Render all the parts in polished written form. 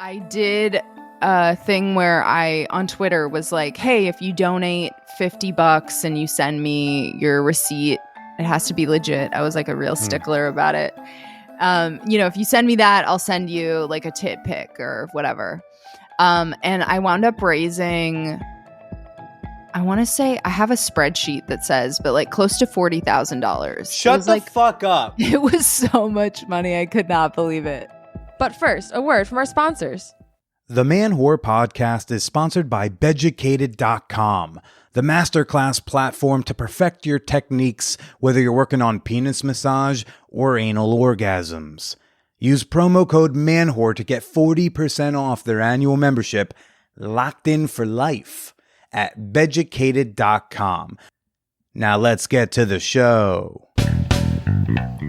I did a thing where I, on Twitter, was like, hey, if you donate $50 and you send me your receipt, it has to be legit. I was like a real stickler about it. If you send me that, I'll send you like a tit pic or whatever. And I wound up raising, I want to say, I have a spreadsheet that says, but like close to $40,000. Shut the fuck up. It was so much money. I could not believe it. But first, a word from our sponsors. The Man Whore Podcast is sponsored by Beducated.com, the masterclass platform to perfect your techniques, whether you're working on penis massage or anal orgasms. Use promo code MANWHORE to get 40% off their annual membership, locked in for life, at Beducated.com. Now let's get to the show.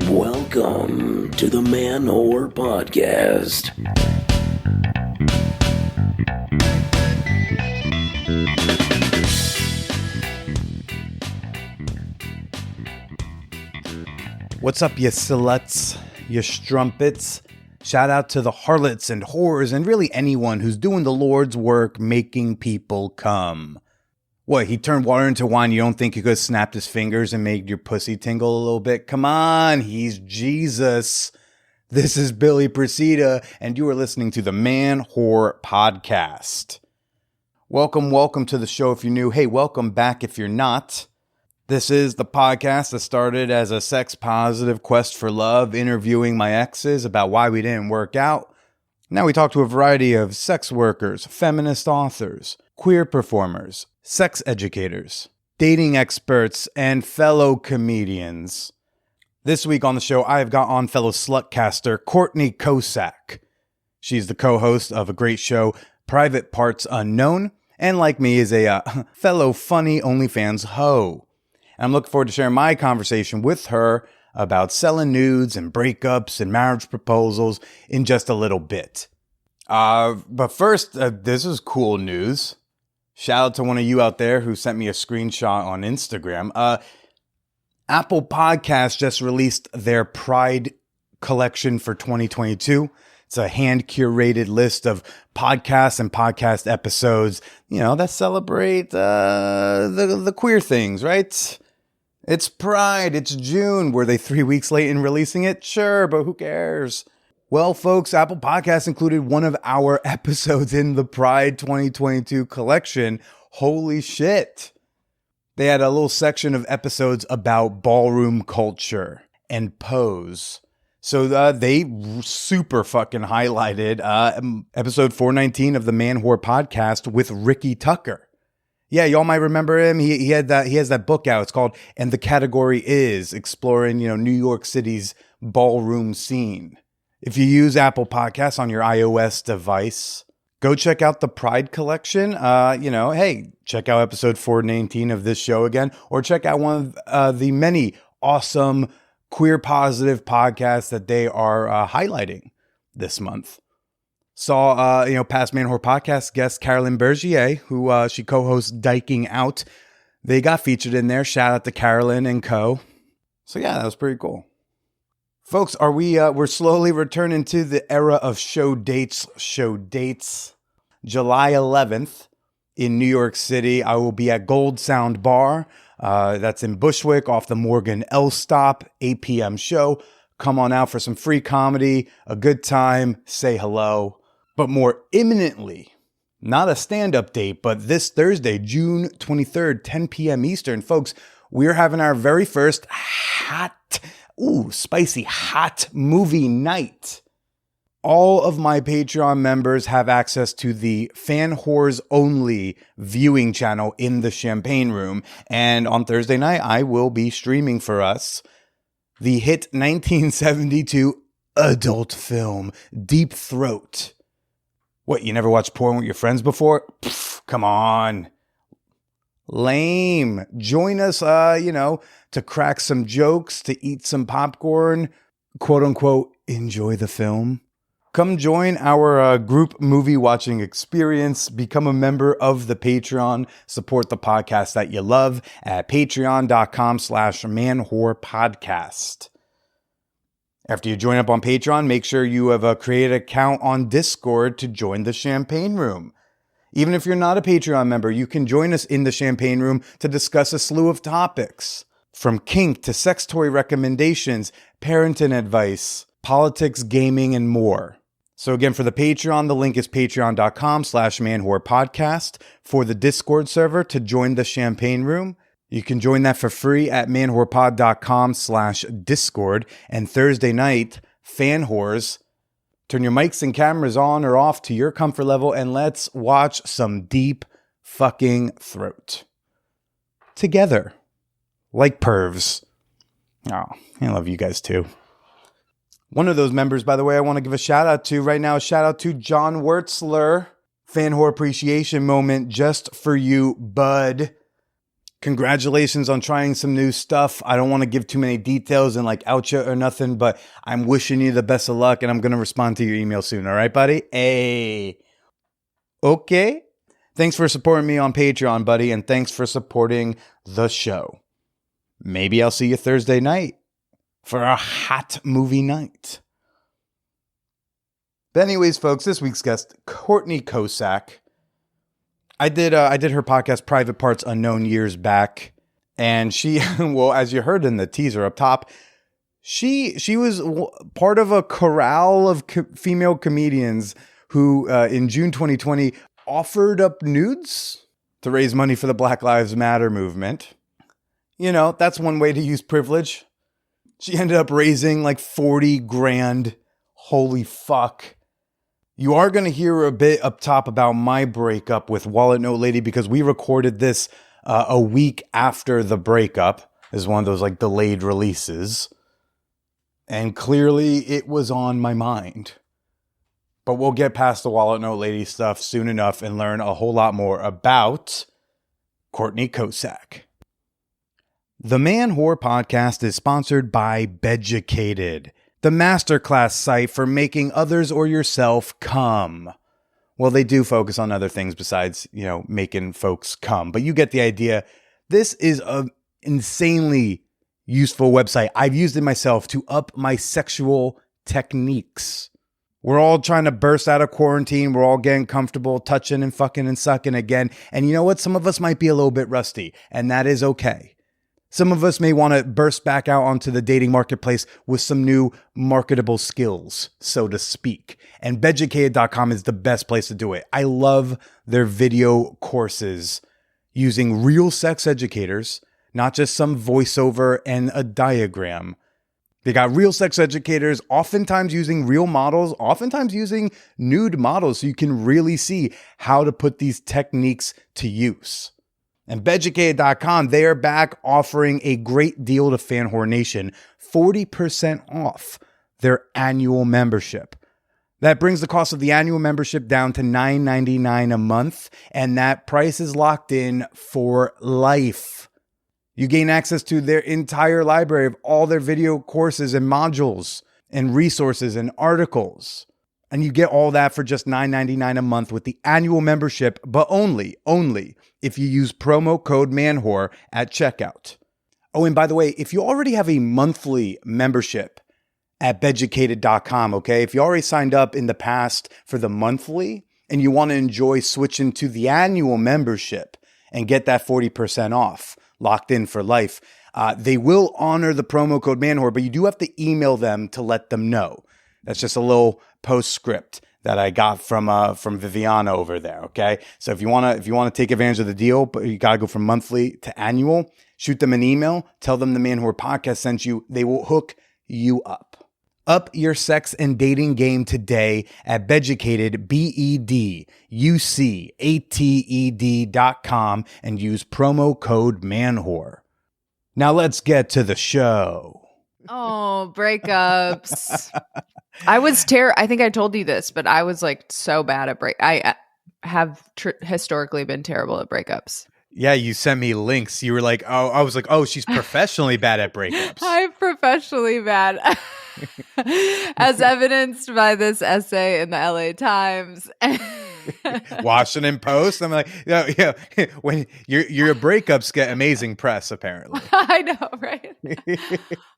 Welcome to the Man Whore Podcast. What's up, you sluts, you strumpets? Shout out to the harlots and whores and really anyone who's doing the Lord's work making people come. What, he turned water into wine? You don't think he could have snapped his fingers and made your pussy tingle a little bit? Come on, he's Jesus. This is Billy Presida, and you are listening to the Man Whore Podcast. Welcome to the show if you're new. Hey, welcome back if you're not. This is the podcast that started as a sex-positive quest for love, interviewing my exes about why we didn't work out. Now we talk to a variety of sex workers, feminist authors, queer performers, sex educators, dating experts, and fellow comedians. This week on the show, I have got on fellow slutcaster Courtney Kocak. She's the co-host of a great show, Private Parts Unknown, and like me is a fellow funny OnlyFans hoe. I'm looking forward to sharing my conversation with her about selling nudes and breakups and marriage proposals in just a little bit. But first, this is cool news. Shout out to one of you out there who sent me a screenshot on Instagram. Apple Podcasts just released their Pride collection for 2022. It's a hand-curated list of podcasts and podcast episodes, that celebrate the queer things, right? It's Pride. It's June. Were they 3 weeks late in releasing it? Sure, but who cares? Well, folks, Apple Podcasts included one of our episodes in the Pride 2022 collection. Holy shit. They had a little section of episodes about ballroom culture and pose. So they super fucking highlighted episode 419 of the Man Whore Podcast with Ricky Tucker. Yeah, y'all might remember him. He has that book out. It's called "And the Category Is," exploring, New York City's ballroom scene. If you use Apple Podcasts on your iOS device, go check out the Pride collection. Hey, check out episode 419 of this show again, or check out one of the many awesome queer positive podcasts that they are highlighting this month. Saw, past Man Whore Podcast guest Carolyn Bergier, who she co-hosts Diking Out. They got featured in there. Shout out to Carolyn and co. So yeah, that was pretty cool. Folks, we're slowly returning to the era of show dates. July 11th in New York City, I will be at Gold Sound Bar. That's in Bushwick off the Morgan L stop, 8 p.m. show. Come on out for some free comedy, a good time, say hello. But more imminently, not a stand-up date, but this Thursday, June 23rd, 10 p.m. Eastern, folks, we're having our very first spicy hot movie night. All of my Patreon members have access to the Fan Whores Only viewing channel in the Champagne Room. And on Thursday night, I will be streaming for us the hit 1972 adult film, Deep Throat. What, you never watched porn with your friends before? Pfft, come on. Lame. Join us, to crack some jokes, to eat some popcorn, quote unquote, enjoy the film. Come join our group movie watching experience. Become a member of the Patreon. Support the podcast that you love at patreon.com/manwhorepodcast. After you join up on Patreon, make sure you have created an account on Discord to join the Champagne Room. Even if you're not a Patreon member, you can join us in the Champagne Room to discuss a slew of topics. From kink to sex toy recommendations, parenting advice, politics, gaming, and more. So again, for the Patreon, the link is patreon.com/manwhorepodcast. For the Discord server to join the Champagne Room, you can join that for free at manwhorepod.com/discord. And Thursday night, fan whores, turn your mics and cameras on or off to your comfort level and let's watch some deep fucking throat. Together. Like pervs. Oh, I love you guys too. One of those members, by the way, I want to give a shout out to right now. A shout out to John Wertzler. Fan whore appreciation moment just for you, bud. Congratulations on trying some new stuff. I don't want to give too many details and like out you or nothing, but I'm wishing you the best of luck and I'm going to respond to your email soon. All right, buddy? Hey. Okay. Thanks for supporting me on Patreon, buddy. And thanks for supporting the show. Maybe I'll see you Thursday night for a hot movie night. But anyways, folks, this week's guest, Courtney Kocak. I did her podcast, Private Parts Unknown, years back. And she, well, as you heard in the teaser up top, she was part of a corral of female comedians who, in June 2020, offered up nudes to raise money for the Black Lives Matter movement. You know, that's one way to use privilege. She ended up raising like 40 grand. Holy fuck. You are going to hear a bit up top about my breakup with Wallet Note Lady because we recorded this a week after the breakup. Is one of those like delayed releases. And clearly it was on my mind. But we'll get past the Wallet Note Lady stuff soon enough and learn a whole lot more about Courtney Kocak. The Man Whore Podcast is sponsored by Beducated, the masterclass site for making others or yourself come. Well, they do focus on other things besides, making folks come, but you get the idea. This is an insanely useful website. I've used it myself to up my sexual techniques. We're all trying to burst out of quarantine. We're all getting comfortable touching and fucking and sucking again. And you know what? Some of us might be a little bit rusty, and that is okay. Some of us may want to burst back out onto the dating marketplace with some new marketable skills, so to speak. And Beducated.com is the best place to do it. I love their video courses using real sex educators, not just some voiceover and a diagram. They got real sex educators, oftentimes using real models, oftentimes using nude models, so you can really see how to put these techniques to use. And Beducated.com, they are back offering a great deal to Fan Whore Nation, 40% off their annual membership. That brings the cost of the annual membership down to $9.99 a month, and that price is locked in for life. You gain access to their entire library of all their video courses and modules and resources and articles. And you get all that for just $9.99 a month with the annual membership, but only if you use promo code MANWHORE at checkout. Oh, and by the way, if you already have a monthly membership at Beducated.com, okay? If you already signed up in the past for the monthly and you want to enjoy switching to the annual membership and get that 40% off, locked in for life, they will honor the promo code MANWHORE, but you do have to email them to let them know. That's just a little postscript that I got from Viviana over there. Okay, so if you want to take advantage of the deal, but you gotta go from monthly to annual. Shoot them an email. Tell them the Man Whore Podcast sent you. They will hook you up. Up your sex and dating game today at Beducated, BEDUCATED.com, and use promo code MANWHORE. Now let's get to the show. Oh, breakups. I think I told you this, but I was like so bad at I have historically been terrible at breakups. Yeah, you sent me links. You were like, oh, I was like, oh, she's professionally bad at breakups. I'm professionally bad, as evidenced by this essay in the LA Times. Washington Post. I'm like, yeah. When your breakups get amazing press, apparently. I know, right?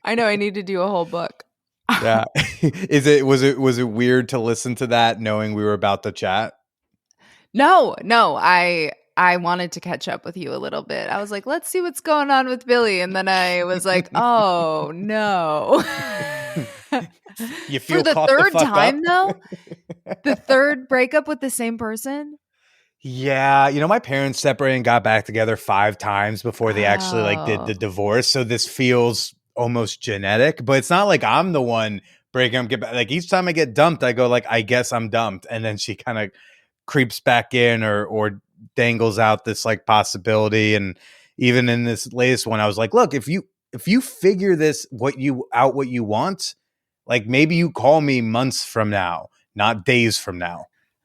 I know. I need to do a whole book. Yeah. Was it weird to listen to that knowing we were about to chat? No, I wanted to catch up with you a little bit. I was like, let's see what's going on with Billy. And then I was like, oh no. You For feel the caught the third fuck time up? though? The third breakup with the same person? Yeah, my parents separated and got back together 5 times before they actually like did Oh. the divorce. So this feels almost genetic, but it's not like I'm the one breaking up. Get back. Like each time I get dumped, I go like, I guess I'm dumped, and then she kind of creeps back in or dangles out this like possibility. And even in this latest one, I was like, look, if you figure what you want, like maybe you call me months from now, not days from now,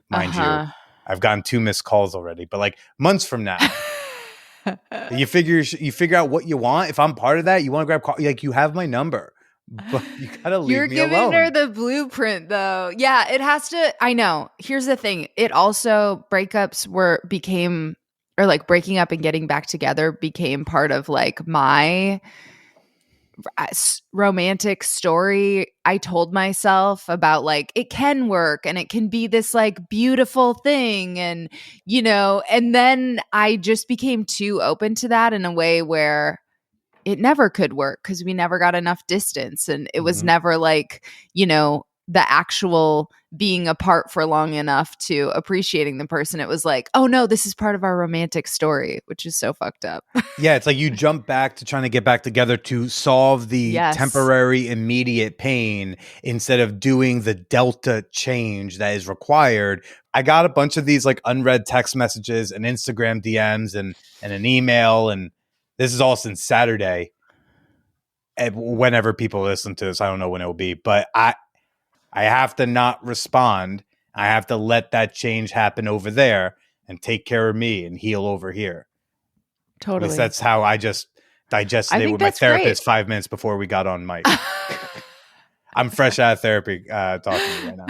mind you. Uh-huh. I've gotten 2 missed calls already, but like months from now, you figure out what you want. If I'm part of that, you want to grab coffee, like you have my number, but you gotta leave You're me giving her alone. the blueprint though. Yeah, it has to. I know. Here's the thing. It also became or like breaking up and getting back together became part of like my romantic story I told myself about like it can work and it can be this like beautiful thing and and then I just became too open to that in a way where it never could work because we never got enough distance and it was Mhm. never like the actual being apart for long enough to appreciating the person. It was like, oh no, this is part of our romantic story, which is so fucked up. Yeah, it's like you jump back to trying to get back together to solve the Yes. temporary, immediate pain instead of doing the delta change that is required. I got a bunch of these like unread text messages and Instagram DMs and an email, and this is all since Saturday. And whenever people listen to this, I don't know when it will be, but I have to not respond. I have to let that change happen over there and take care of me and heal over here. At least Totally. that's how I just digested I it think with my that's great. therapist 5 minutes before we got on mic. I'm fresh out of therapy talking to you right now.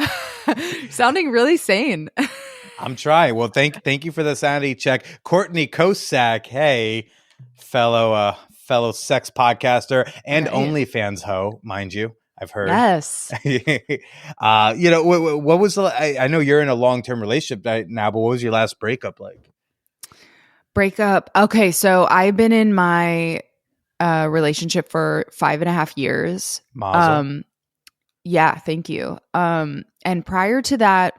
Sounding really sane. I'm trying. Well, thank you for the sanity check. Courtney Kocak, hey, fellow sex podcaster and Right. OnlyFans hoe, mind you. I've heard. Yes. What was I know you're in a long-term relationship right now, but what was your last breakup like? Breakup. Okay, so I've been in my relationship for 5.5 years. Mazel. Yeah, thank you. And prior to that,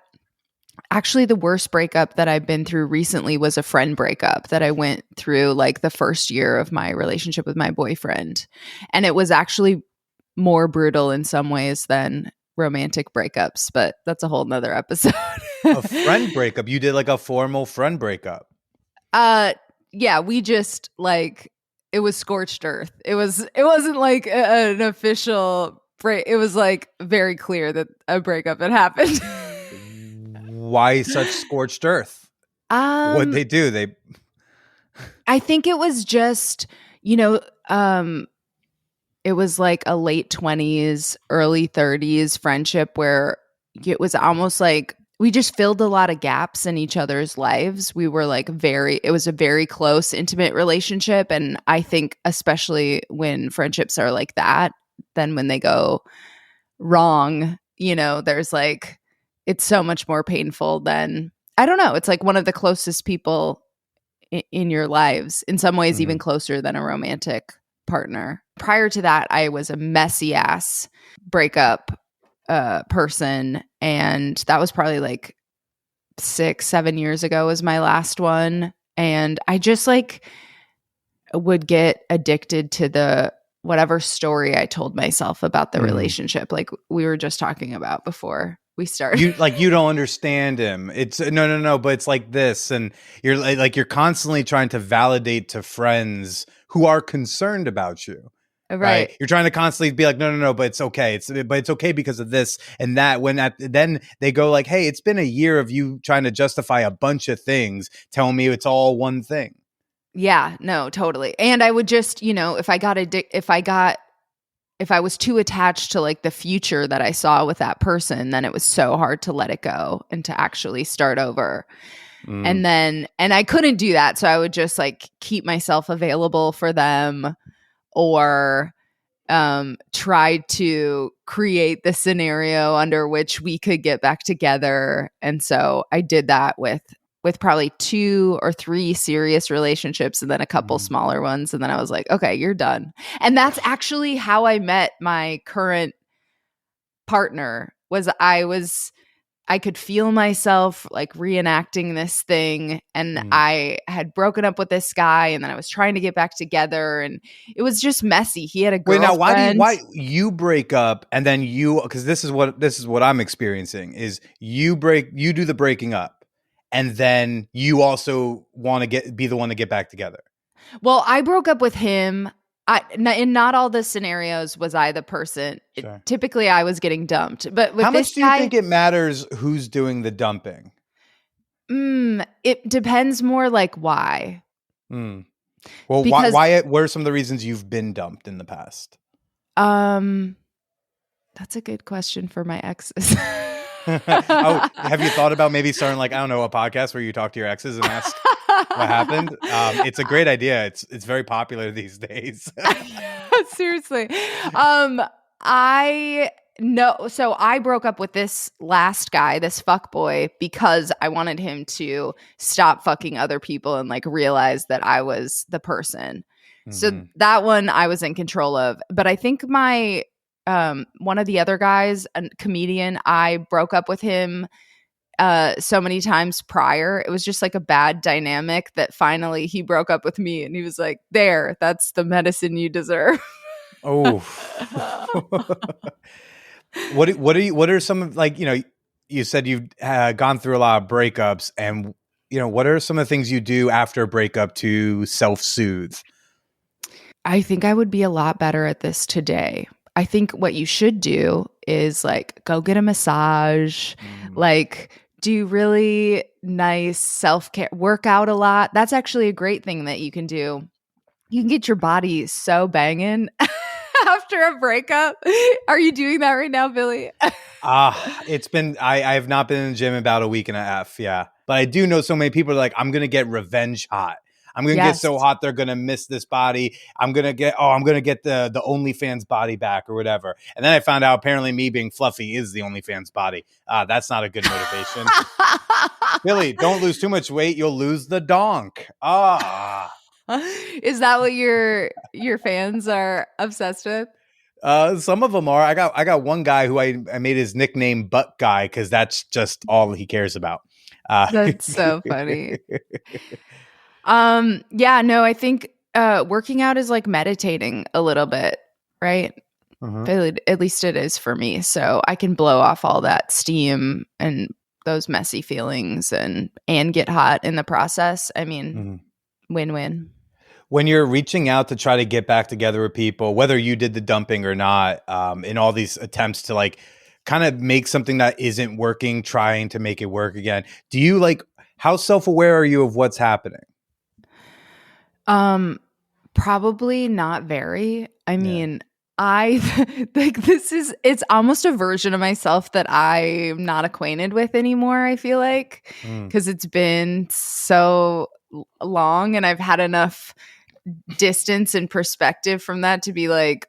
actually the worst breakup that I've been through recently was a friend breakup that I went through like the first year of my relationship with my boyfriend. And it was actually more brutal in some ways than romantic breakups, but that's a whole nother episode. A friend breakup. You did like a formal friend breakup. Yeah, we just like it was scorched earth. It wasn't like an official break. It was like very clear that a breakup had happened. Why such scorched earth? What'd they do? I think it was just, it was like a late 20s, early 30s friendship where it was almost like we just filled a lot of gaps in each other's lives. We were like it was a very close, intimate relationship. And I think, especially when friendships are like that, then when they go wrong, there's like, it's so much more painful than, I don't know. It's like one of the closest people in your lives, in some ways, even closer than a romantic partner. Prior to that, I was a messy ass breakup person. And that was probably like 6-7 years ago was my last one. And I just like would get addicted to the whatever story I told myself about the relationship, like we were just talking about before we started. You don't understand him. It's no, but it's like this, and you're constantly trying to validate to friends who are concerned about you. Right. You're trying to constantly be like, no, but it's okay. But it's okay because of this and that. Then they go like, hey, it's been a year of you trying to justify a bunch of things, telling me it's all one thing. Yeah, no, totally. And I would just, if I was too attached to like the future that I saw with that person, then it was so hard to let it go and to actually start over. And I couldn't do that. So I would just like keep myself available for them or tried to create the scenario under which we could get back together. And so I did that with probably 2 or 3 serious relationships and then a couple smaller ones. And then I was like, okay, you're done. And that's actually how I met my current partner. I could feel myself like reenacting this thing, and I had broken up with this guy, and then I was trying to get back together, and it was just messy. He had a girlfriend. Wait, now why you break up and then because this is what I'm experiencing is you do the breaking up and then you also want to be the one to get back together. Well, I broke up with him. In not all the scenarios was I the person. Sure. Typically, I was getting dumped. But with how this much do you guy, think it matters who's doing the dumping? It depends more like why. Well, Because, why? What are some of the reasons you've been dumped in the past? That's a good question for my exes. Oh, have you thought about maybe starting like, I don't know, a podcast where you talk to your exes and ask what happened? It's a great idea. It's very popular these days. Seriously. I know. So I broke up with this last guy, this fuckboy, because I wanted him to stop fucking other people and like realize that I was the person. So that one I was in control of. But I think my one of the other guys, a comedian, I broke up with him so many times prior. It was just like a bad dynamic that finally he broke up with me and he was like, there, that's the medicine you deserve. Oh, what are some of, like, you said you've gone through a lot of breakups, and what are some of the things you do after a breakup to self-soothe? I think I would be a lot better at this today. I think what you should do is like go get a massage, like do really nice self-care, work out a lot. That's actually a great thing that you can do. You can get your body so banging after a breakup. Are you doing that right now, Billy? It's been, I have not been in the gym in about a week and a half. Yeah. But I do know so many people are like, I'm going to get revenge hot. I'm going to get so hot they're going to miss this body. I'm going to get the OnlyFans body back or whatever. And then I found out apparently me being fluffy is the OnlyFans body. That's not a good motivation. Billy, don't lose too much weight. You'll lose the donk. Is that what your fans are obsessed with? Some of them are. I got one guy who I made his nickname Butt Guy because that's just all he cares about. That's so funny. Yeah, no, I think working out is like meditating a little bit, right? At least it is for me. So I can blow off all that steam and those messy feelings and get hot in the process. I mean, win-win. When you're reaching out to try to get back together with people, whether you did the dumping or not, in all these attempts to like kind of make something that isn't working, trying to make it work again, do you like, how self-aware are you of what's happening? Probably not very. I mean, I like it's almost a version of myself that I'm not acquainted with anymore, I feel like, because it's been so long and I've had enough distance and perspective from that to be like,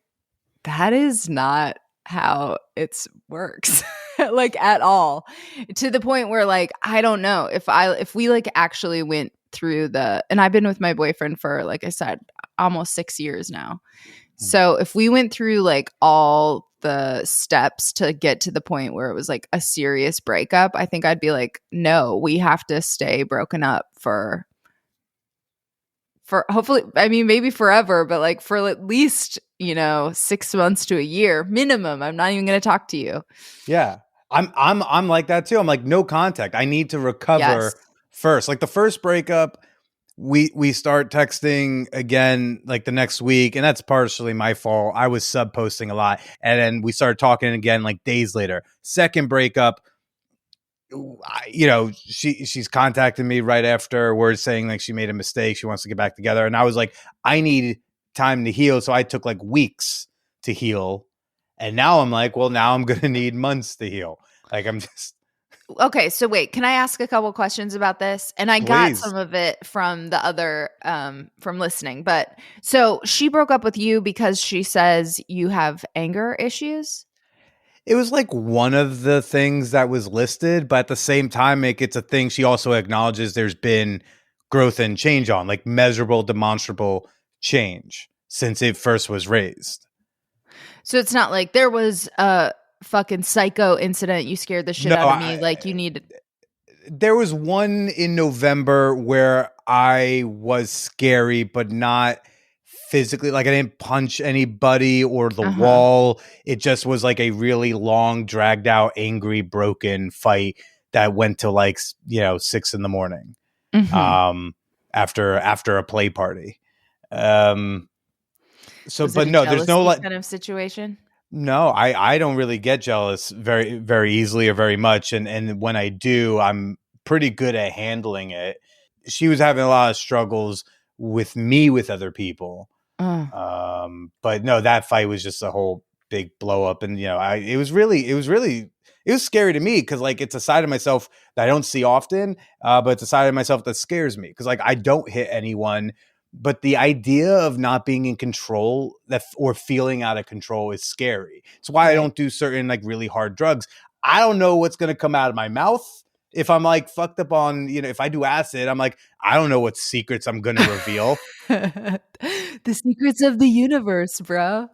that is not how it works. Like at all, to the point where like I don't know if we like actually went through and I've been with my boyfriend for, like I said, almost 6 years now. So if we went through like all the steps to get to the point where it was like a serious breakup, I think I'd be like, no, we have to stay broken up for hopefully, I mean, maybe forever, but like for at least, 6 months to a year minimum. I'm not even going to talk to you. Yeah. I'm like that too. I'm like, no contact. I need to recover first. Like the first breakup, we start texting again like the next week, and that's partially my fault. I was sub posting a lot, and then we started talking again like days later. Second breakup, she's contacted me right afterwards saying like she made a mistake, she wants to get back together, and I was like, I need time to heal, so I took like weeks to heal, and now I'm like, well, now I'm gonna need months to heal. Like I'm just Okay, so wait, can I ask a couple questions about this? And I got Please. some of it from the other from listening. But so she broke up with you because she says you have anger issues? It was like one of the things that was listed, but at the same time, it's a thing she also acknowledges there's been growth and change on, like measurable, demonstrable change since it first was raised. So it's not like there was a fucking psycho incident, you scared the shit No, out of me, like you need there was one in November where I was scary, but not physically. Like I didn't punch anybody or the Uh-huh. wall. It just was like a really long, dragged out, angry, broken fight that went to like 6 a.m. Mhm. After a play party. Um, so, Was it but a no, there's no jealousy like. kind of situation? No, I don't really get jealous very, very easily or very much. And when I do, I'm pretty good at handling it. She was having a lot of struggles with me with other people. Uh, But no, that fight was just a whole big blow up. And, it was scary to me because like it's a side of myself that I don't see often, but it's a side of myself that scares me because like I don't hit anyone. But the idea of not being in control or feeling out of control is scary. It's why I right. don't do certain like really hard drugs. I don't know what's going to come out of my mouth. If I'm like fucked up on, if I do acid, I'm like, I don't know what secrets I'm going to reveal. The secrets of the universe, bro.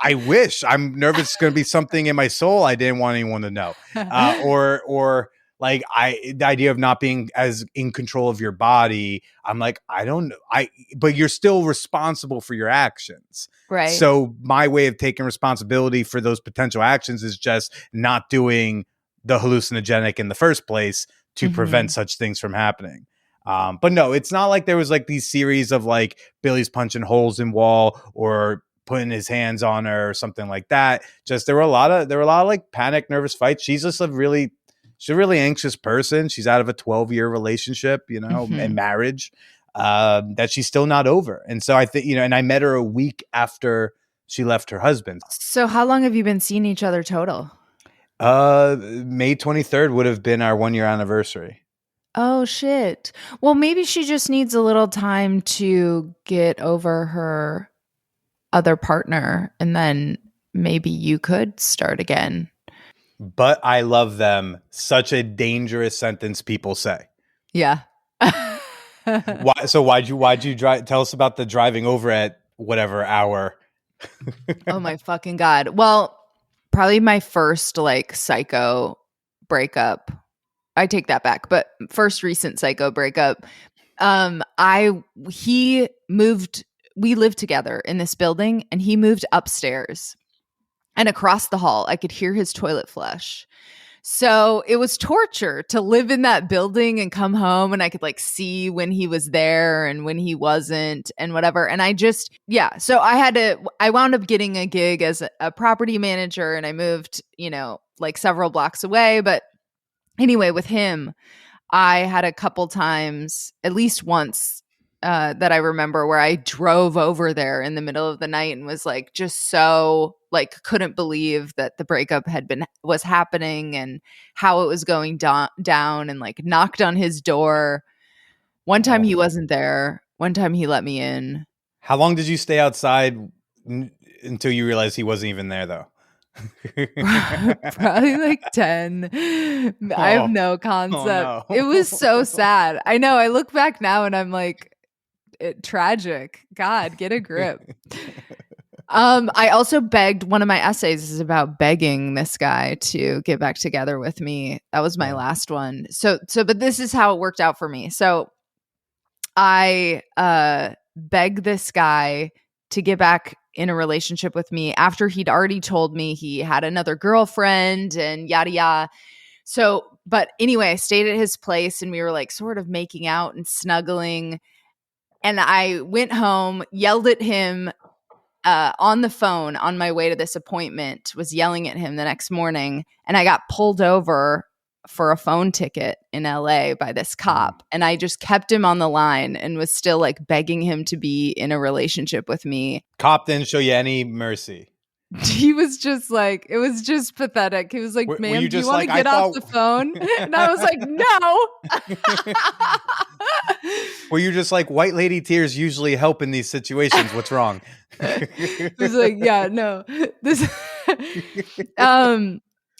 I wish. I'm nervous. It's going to be something in my soul I didn't want anyone to know, or like the idea of not being as in control of your body. I'm like, I don't know. But you're still responsible for your actions. Right. So my way of taking responsibility for those potential actions is just not doing the hallucinogenic in the first place to prevent Mhm. such things from happening. But no, it's not like there was like these series of like Billy's punching holes in wall or putting his hands on her or something like that. Just there were a lot of like panic, nervous fights. She's a really anxious person. She's out of a 12-year relationship, and Mhm. marriage that she's still not over. And so I think, and I met her a week after she left her husband. So how long have you been seeing each other total? May 23rd would have been our 1-year anniversary. Oh shit. Well, maybe she just needs a little time to get over her other partner and then maybe you could start again. But I love them. Such a dangerous sentence people say. Yeah. Why? So why'd you drive? Tell us about the driving over at whatever hour. Oh my fucking God. Well, probably my first like psycho breakup. I take that back, but first recent psycho breakup. He moved, we lived together in this building and he moved upstairs and across the hall I could hear his toilet flush. So it was torture to live in that building and come home and I could like see when he was there and when he wasn't and whatever. And yeah. So I wound up getting a gig as a property manager and I moved, like several blocks away. But anyway, with him, I had a couple times, at least once, that I remember where I drove over there in the middle of the night and was like just so like couldn't believe that the breakup was happening and how it was going down and like knocked on his door. One time he Oh. wasn't there. One time he let me in. How long did you stay outside until you realized he wasn't even there, though? Probably like 10. I have no concept. no. It was so sad. I know. I look back now and I'm like, tragic. God, get a grip. I also begged, one of my essays is about begging this guy to get back together with me. That was my last one. But this is how it worked out for me. So I begged this guy to get back in a relationship with me after he'd already told me he had another girlfriend and yada yada. So, but anyway, I stayed at his place and we were like sort of making out and snuggling. And I went home, yelled at him on the phone on my way to this appointment, was yelling at him the next morning. And I got pulled over for a phone ticket in LA by this cop. And I just kept him on the line and was still like begging him to be in a relationship with me. Cop didn't show you any mercy. he was just like, it was just pathetic. He was like, Were ma'am, you do you just want to like, I get off thought- the phone? And I was like, no. Were you just like, white lady tears usually help in these situations? What's wrong? It was like, yeah, no. This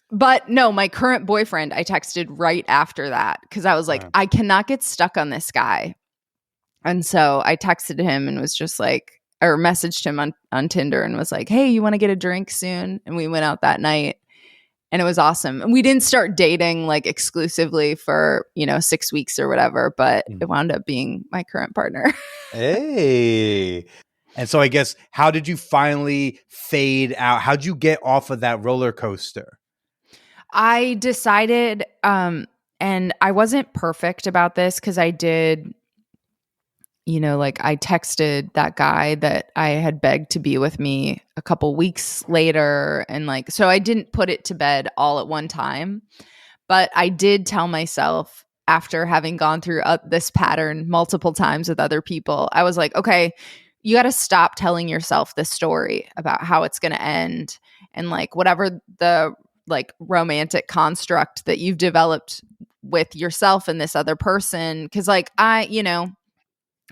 but no, my current boyfriend, I texted right after that because I was like, I cannot get stuck on this guy. And so I texted him and was just like, or messaged him on Tinder and was like, hey, you want to get a drink soon? And we went out that night and it was awesome. And we didn't start dating like exclusively for, 6 weeks or whatever, but it wound up being my current partner. Hey. And so I guess, how did you finally fade out? How'd you get off of that roller coaster? I decided, and I wasn't perfect about this because I did, I texted that guy that I had begged to be with me a couple weeks later. And so I didn't put it to bed all at one time. But I did tell myself after having gone through this pattern multiple times with other people, I was like, okay, you got to stop telling yourself this story about how it's going to end. And whatever the romantic construct that you've developed with yourself and this other person. Because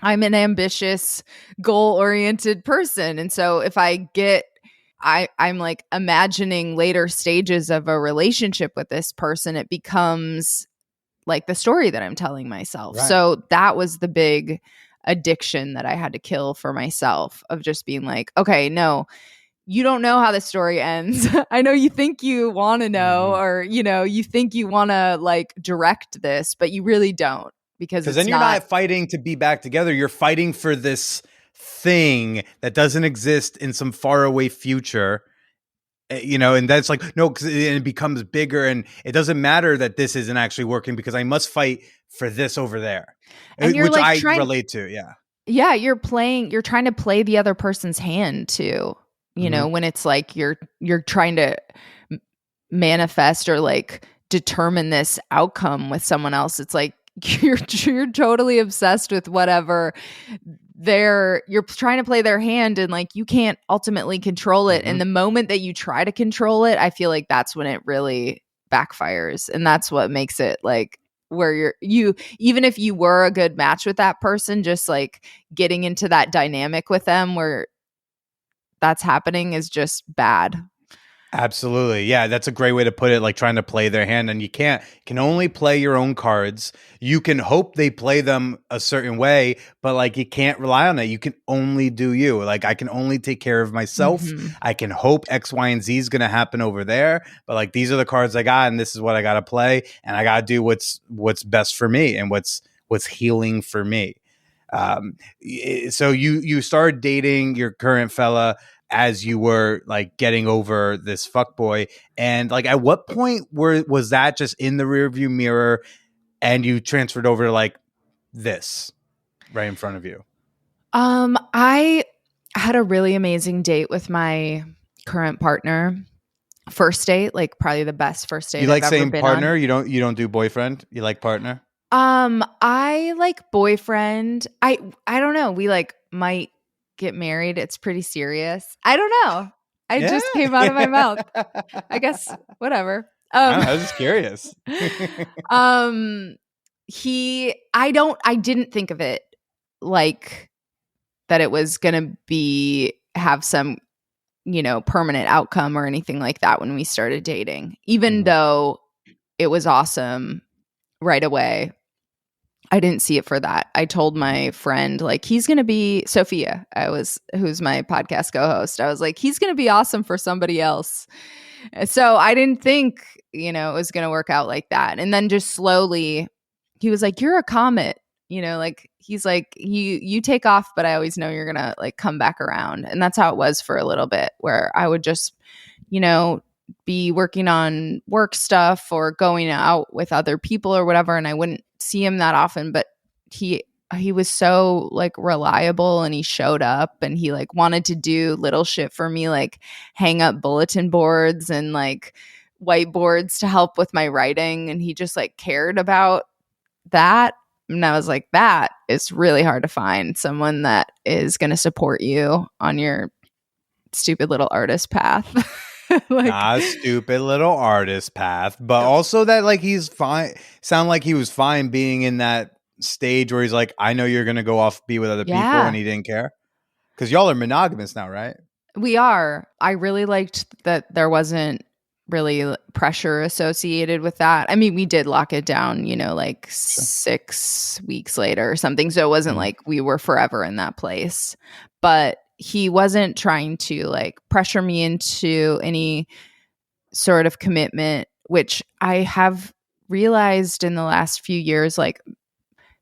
I'm an ambitious, goal-oriented person. And so if I'm imagining later stages of a relationship with this person, it becomes the story that I'm telling myself. Right. So that was the big addiction that I had to kill for myself, of just being like, okay, no, you don't know how the story ends. I know you think you want to know, or, you think you want to direct this, but you really don't. Because then you're not fighting to be back together. You're fighting for this thing that doesn't exist in some faraway future, and that's no, because it becomes bigger, and it doesn't matter that this isn't actually working because I must fight for this over there, and you're which I relate to. Yeah. Yeah. You're trying to play the other person's hand too, when it's you're trying to manifest or determine this outcome with someone else. It's you're totally obsessed with whatever you're trying to play their hand, and you can't ultimately control it. And the moment that you try to control it, I feel like that's when it really backfires. And that's what makes it where you even if you were a good match with that person, just getting into that dynamic with them where that's happening is just bad. Absolutely. Yeah, that's a great way to put it, trying to play their hand. And you can only play your own cards. You can hope they play them a certain way, but you can't rely on it. You can only do you. I can only take care of myself. I can hope X, Y, and Z is going to happen over there. But these are the cards I got, and this is what I got to play. And I got to do what's best for me and what's healing for me. So you started dating your current fella as you were getting over this fuckboy, and at what point was that just in the rearview mirror and you transferred over to this right in front of you? I had a really amazing date with my current partner. First date, probably the best first date You I've ever saying been partner on. you don't do boyfriend, you like partner? I like boyfriend. I don't know, we might get married. It's pretty serious. I don't know. I just came out of my mouth. I guess whatever. I was just curious. I didn't think of it that it was gonna have some permanent outcome or anything like that when we started dating, even though it was awesome right away. I didn't see it for that. I told my friend, he's going to be Sophia, who's my podcast co-host. I was like, he's going to be awesome for somebody else. So I didn't think, it was going to work out like that. And then just slowly he was like, you're a comet, he's like, you take off, but I always know you're going to come back around. And that's how it was for a little bit, where I would just, be working on work stuff or going out with other people or whatever, and I wouldn't see him that often, but he was so reliable, and he showed up, and he wanted to do little shit for me, hang up bulletin boards and whiteboards to help with my writing, and he just cared about that. And I was like, that is really hard to find, someone that is going to support you on your stupid little artist path. Like, Nah, stupid little artist path, but also that like he's fine. Sound like he was fine being in that stage where he's like, I know you're gonna go off be with other people, yeah, and he didn't care because y'all are monogamous now, right? we are. I really liked that there wasn't really pressure associated with that. I mean, we did lock it down, like Sure. 6 weeks later or something. So it wasn't Mhm. like we were forever in that place. But he wasn't trying to like pressure me into any sort of commitment, which I have realized in the last few years, like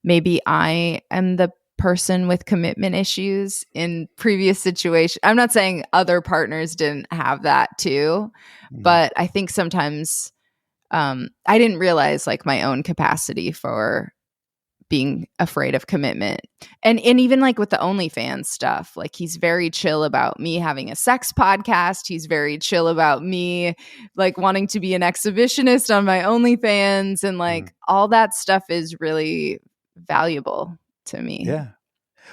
maybe I am the person with commitment issues in previous situations. I'm not saying other partners didn't have that too, Mhm. but I think sometimes I didn't realize like my own capacity for being afraid of commitment. And even like with the OnlyFans stuff, like he's very chill about me having a sex podcast. He's very chill about me like wanting to be an exhibitionist on my OnlyFans, and like all that stuff is really valuable to me. Yeah.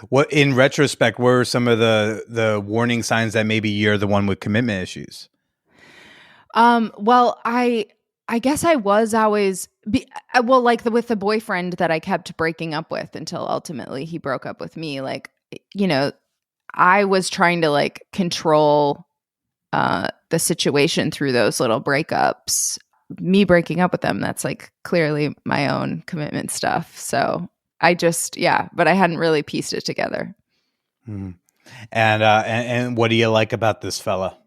What in retrospect were some of the warning signs that maybe you're the one with commitment issues? Well, I guess I was always well, like with the boyfriend that I kept breaking up with until ultimately he broke up with me. Like, I was trying to like control the situation through those little breakups. Me breaking up with them, that's like clearly my own commitment stuff. So I just, yeah, but I hadn't really pieced it together. Mhm. And what do you like about this fella?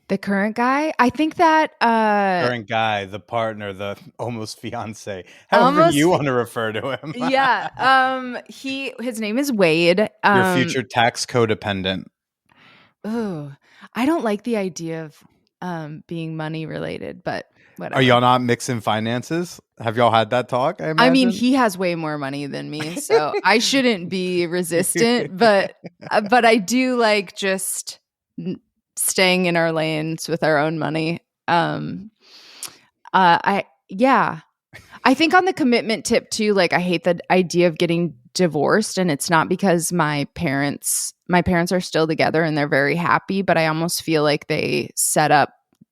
The current guy, I think that Current guy, the partner, the almost fiance, however almost you want to refer to him. yeah. His name is Wade. Your future tax codependent. Ooh, I don't like the idea of being money related, but whatever. Are y'all not mixing finances? Have y'all had that talk? I I mean, imagine. he has way more money than me, so I shouldn't be resistant, but I do like just staying in our lanes with our own money. Yeah. I think on the commitment tip too, like I hate the idea of getting divorced, and it's not because my parents are still together and they're very happy, but I almost feel like they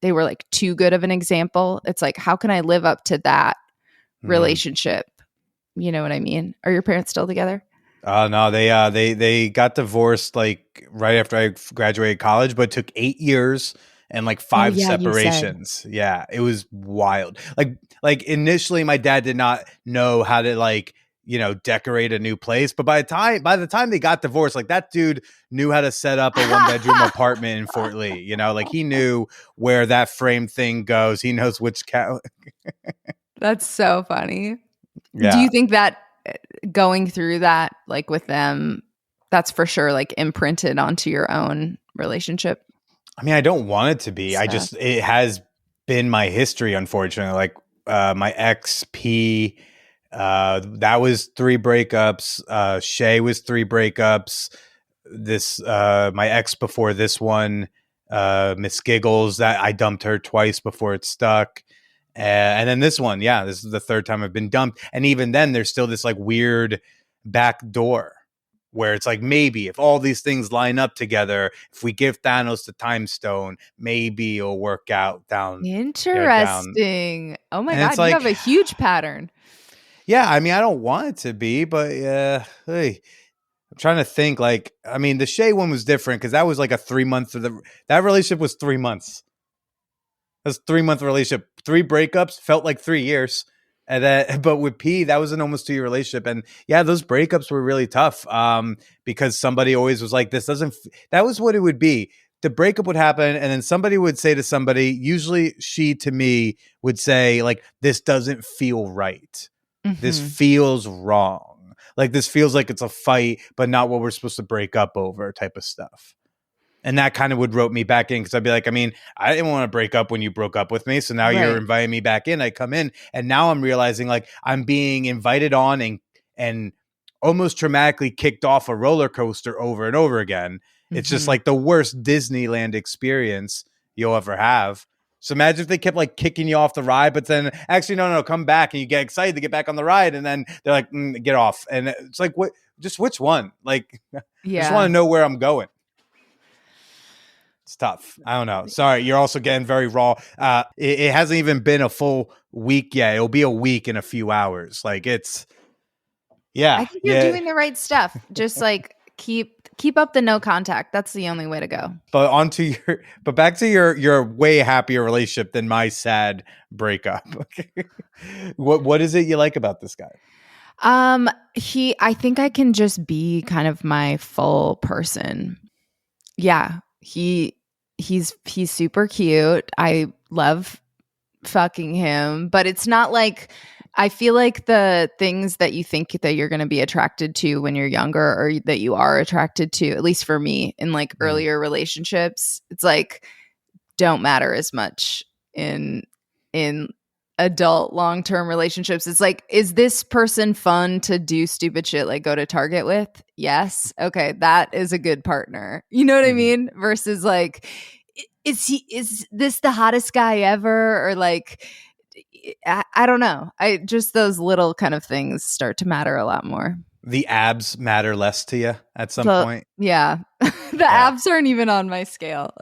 were like too good of an example. It's like, how can I live up to that relationship? You know what I mean? Are your parents still together? No, they got divorced like right after I graduated college, but it took 8 years and like Oh 5 yeah, you said. separations. Yeah, it was wild. Like initially my dad did not know how to like, decorate a new place, but by the time they got divorced, like that dude knew how to set up a 1-bedroom apartment in Fort Lee, like he knew where that frame thing goes. He knows which That's so funny. Do Yeah. you think that going through that, like with them, that's for sure like imprinted onto your own relationship I mean, I don't want it to be. stuff? It has been my history, unfortunately. Like my ex P, that was 3 breakups. Shay was 3 breakups. This my ex before this one, Miss Giggles, that I dumped her twice before it stuck. And then this one, yeah, this is the 3rd time I've been dumped. And even then, there's still this like weird back door where it's like, maybe if all these things line up together, if we give Thanos the time stone, maybe it'll work out down. Interesting. Oh my And it's God, you like, have a huge pattern. yeah, I mean, I don't want it to be, but hey, I'm trying to think. Like, I mean, the Shay one was different because that was like a 3-month. That relationship was 3 months. That's 3-month relationship. 3 breakups felt like 3 years. And then, but with P, that was an almost 2-year relationship. And yeah, those breakups were really tough. Because somebody always was like, this doesn't, that was what it would be. The breakup would happen. And then somebody would say to somebody, usually she to me would say like, this doesn't feel right. This Mhm. feels wrong. Like this feels like it's a fight, but not what we're supposed to break up over type of stuff. And that kind of would rope me back in because I'd be like, I mean, I didn't want to break up when you broke up with me. So now you're Right. inviting me back in. I come in and now I'm realizing like I'm being invited on and almost traumatically kicked off a roller coaster over and over again. It's just Mhm. like the worst Disneyland experience you'll ever have. So imagine if they kept like kicking you off the ride, but then actually, no, come back and you get excited to get back on the ride. And then they're like, get off. And it's like, what, just which one? Like, I just want Yeah. to know where I'm going. It's tough. I don't know. Sorry, you're also getting very raw. It hasn't even been a full week yet. It'll be a week in a few hours. Like it's, yeah, I think you're doing the right stuff. Just like keep up the no contact. That's the only way to go. But back to your way happier relationship than my sad breakup. What is it you like about this guy? I think I can just be kind of my full person. Yeah. He's super cute. I love fucking him, but it's not like I feel like the things that you think that you're going to be attracted to when you're younger or that you are attracted to, at least for me in like earlier relationships, it's like don't matter as much in adult long-term relationships. It's like, is this person fun to do stupid shit like go to Target with? Yes. Okay, that is a good partner. You know what I mean? Versus like, is this the hottest guy ever? Or like, I don't know. I just those little kind of things start to matter a lot more. The abs matter less to you at some point. Yeah. Abs aren't even on my scale.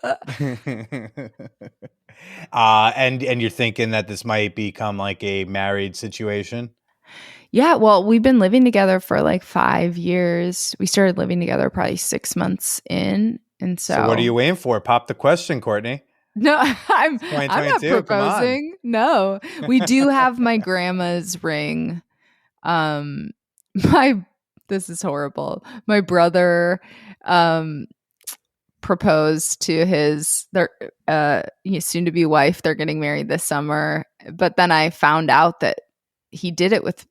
And you're thinking that this might become like a married situation? Yeah, well, we've been living together for like 5 years. We started living together probably 6 months in. And so what are you waiting for? Pop the question, Courtney. No, I'm not proposing. No. We do have my grandma's ring. This is horrible. My brother proposed to his soon to be wife. They're getting married this summer. But then I found out that he did it with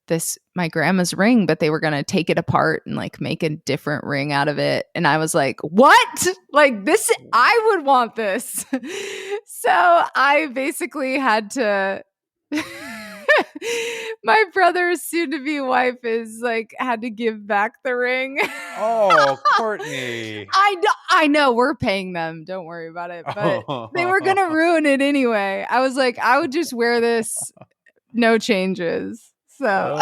my grandma's ring, but they were going to take it apart and like make a different ring out of it. And I was like, what? Like this, I would want this. So I basically had to, my brother's soon to be wife had to give back the ring. Oh, Courtney. I know we're paying them. Don't worry about it. But they were going to ruin it anyway. I was like, I would just wear this. No changes. So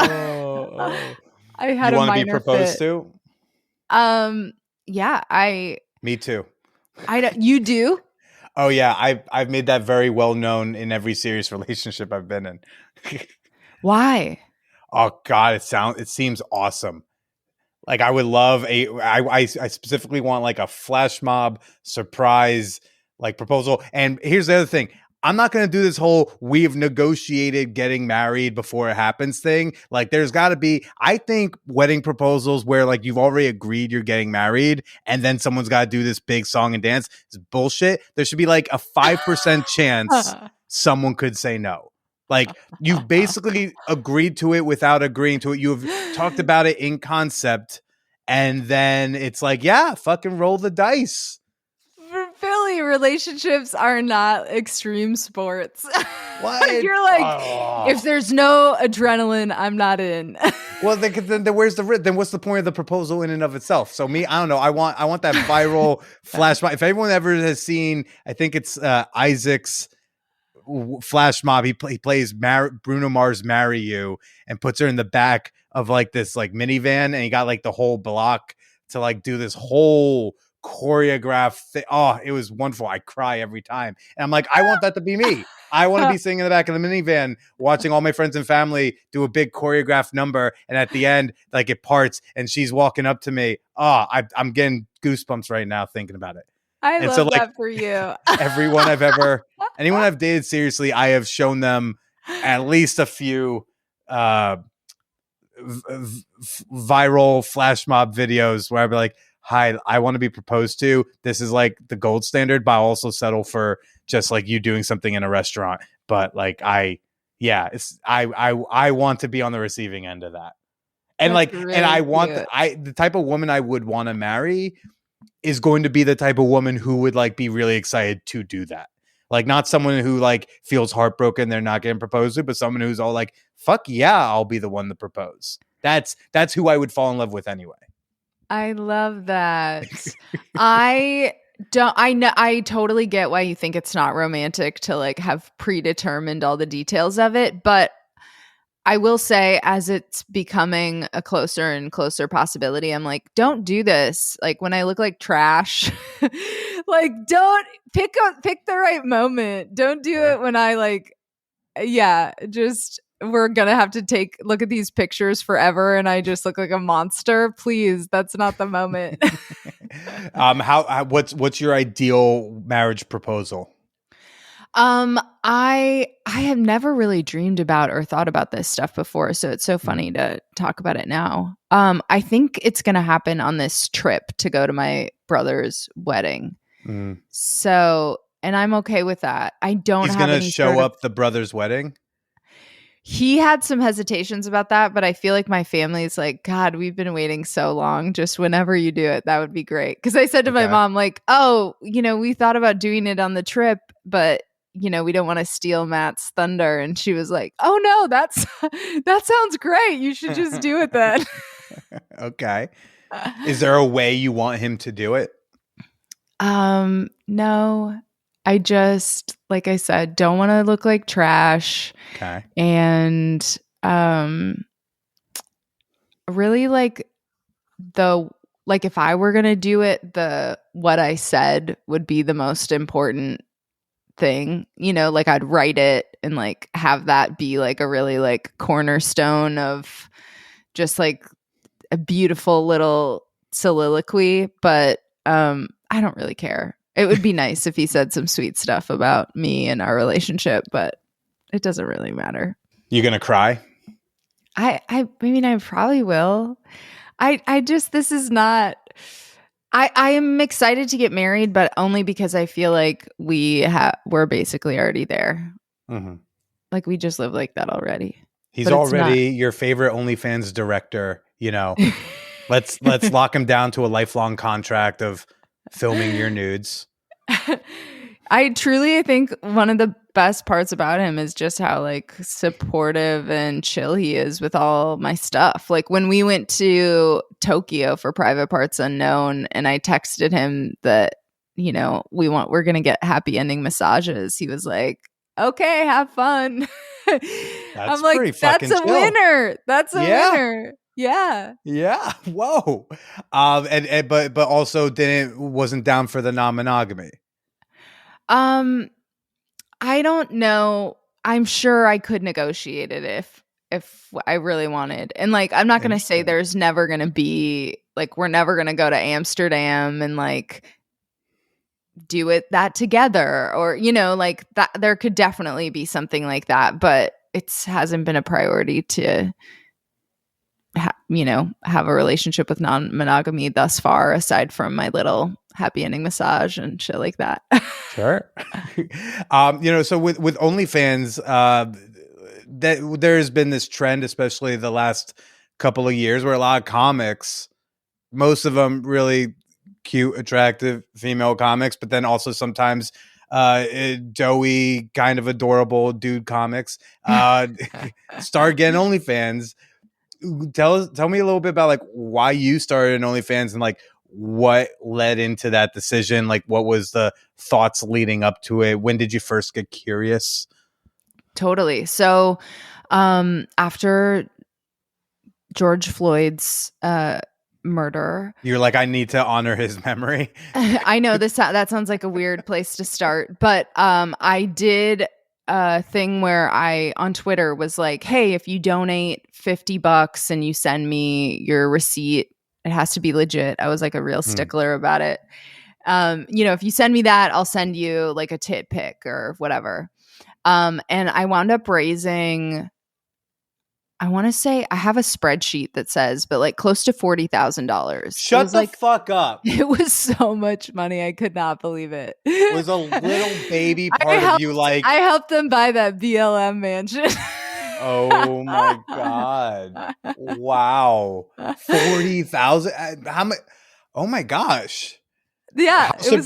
I had you a minor be proposed fit. to? Yeah, Me too. You do? Oh yeah, I've made that very well known in every serious relationship I've been in. Why? Oh God, it seems awesome. Like I would love I specifically want like a flash mob surprise like proposal. And here's the other thing. I'm not going to do this whole we've negotiated getting married before it happens thing. Like there's got to be, I think wedding proposals where like you've already agreed you're getting married and then someone's got to do this big song and dance is bullshit. There should be like a 5% chance someone could say no. Like you've basically agreed to it without agreeing to it. You've talked about it in concept and then it's like, yeah, fucking roll the dice. For Philly, relationships are not extreme sports. What? You're like, if there's no adrenaline, I'm not in. Well, then where's then what's the point of the proposal in and of itself? So me, I don't know. I want that viral flash mob. If everyone ever has seen, I think it's Isaac's flash mob. He plays Bruno Mars "Marry You" and puts her in the back of like this like minivan, and he got like the whole block to like do this whole choreographed thing. Oh, it was wonderful. I cry every time. And I'm like, I want that to be me. I want to be sitting in the back of the minivan watching all my friends and family do a big choreographed number. And at the end, like it parts and she's walking up to me. Oh, I'm getting goosebumps right now thinking about it. I love that for you. Anyone I've dated seriously, I have shown them at least a few viral flash mob videos where I'd be like, hi, I want to be proposed to. This is like the gold standard, but I'll also settle for just like you doing something in a restaurant. But like, I want to be on the receiving end of that. And that's like, really and I want, the type of woman I would want to marry is going to be the type of woman who would like be really excited to do that. Like not someone who like feels heartbroken they're not getting proposed to, but someone who's all like, fuck yeah, I'll be the one to propose. That's who I would fall in love with anyway. I love that. I totally get why you think it's not romantic to like have predetermined all the details of it, but I will say, as it's becoming a closer and closer possibility, I'm like, don't do this. Like when I look like trash, like don't pick the right moment. Don't do it when I like, yeah, just we're gonna have to look at these pictures forever, and I just look like a monster. Please, that's not the moment. What's your ideal marriage proposal? I have never really dreamed about or thought about this stuff before, so it's so funny to talk about it now. I think it's gonna happen on this trip to go to my brother's wedding. So, and I'm okay with that. I don't He's have gonna any show up the brother's wedding? He had some hesitations about that, but I feel like my family's like, God, we've been waiting so long. Just whenever you do it, that would be great. Because I said to my mom, like, oh, we thought about doing it on the trip, but we don't want to steal Matt's thunder. And she was like, oh no, that sounds great. You should just do it then. Okay. Is there a way you want him to do it? No. I just, like I said, don't want to look like trash. Okay. And really if I were going to do it, what I said would be the most important thing. Like I'd write it and like have that be like a really like cornerstone of just like a beautiful little soliloquy, but I don't really care. It would be nice if he said some sweet stuff about me and our relationship, but it doesn't really matter. You gonna cry? I mean, I probably will. I just, this is not, I am excited to get married, but only because I feel like we're basically already there. Mm-hmm. Like we just live like that already. He's already your favorite OnlyFans director, Let's lock him down to a lifelong contract of filming your nudes. I think one of the best parts about him is just how like supportive and chill he is with all my stuff. Like when we went to Tokyo for Private Parts Unknown and I texted him that, we're going to get happy ending massages. He was like, okay, have fun. I'm like, pretty fucking that's a chill. Winner. That's a winner. Yeah. Yeah. Whoa. But also wasn't down for the non-monogamy. I don't know. I'm sure I could negotiate it if I really wanted. And like, I'm not going to say there's never going to be like, we're never going to go to Amsterdam and like do that together or, like that. There could definitely be something like that, but it hasn't been a priority to have a relationship with non-monogamy thus far, aside from my little happy ending massage and shit like that. Sure. So with OnlyFans, that there's been this trend, especially the last couple of years, where a lot of comics, most of them really cute, attractive female comics, but then also sometimes doughy, kind of adorable dude comics start getting OnlyFans. Tell me a little bit about like why you started an OnlyFans and like what led into that decision. Like what was the thoughts leading up to it? When did you first get curious? Totally. So after George Floyd's murder, you're like, I need to honor his memory. I know that sounds like a weird place to start, but I did a thing where I on Twitter was like, hey, if you donate $50 and you send me your receipt, it has to be legit. I was like a real stickler about it. If you send me that, I'll send you like a tit pic or whatever. And I wound up raising, I want to say I have a spreadsheet that says, but like close to $40,000. Shut the fuck up. It was so much money. I could not believe it. It was a little baby part of you. Like I helped them buy that BLM mansion. Oh my God. Wow. 40,000. How much? Oh my gosh. Yeah. It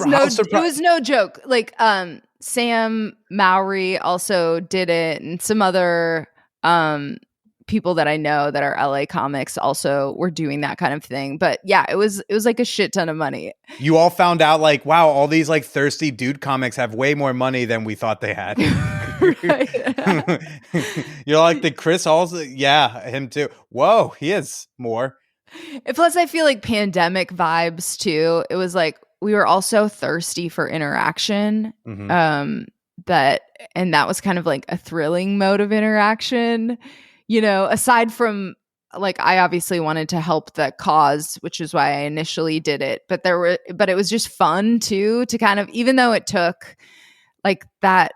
was no joke. Like, Sam Mowry also did it and some other, people that I know that are LA comics also were doing that kind of thing. But yeah, it was like a shit ton of money. You all found out like, wow, all these like thirsty dude comics have way more money than we thought they had. You're like the Chris Halls. Yeah, him too. Whoa, he has more. Plus, I feel like pandemic vibes too. It was like we were all so thirsty for interaction. Mhm. That was kind of like a thrilling mode of interaction. You know, aside from like I obviously wanted to help the cause, which is why I initially did it. But it was just fun too to kind of, even though it took like that,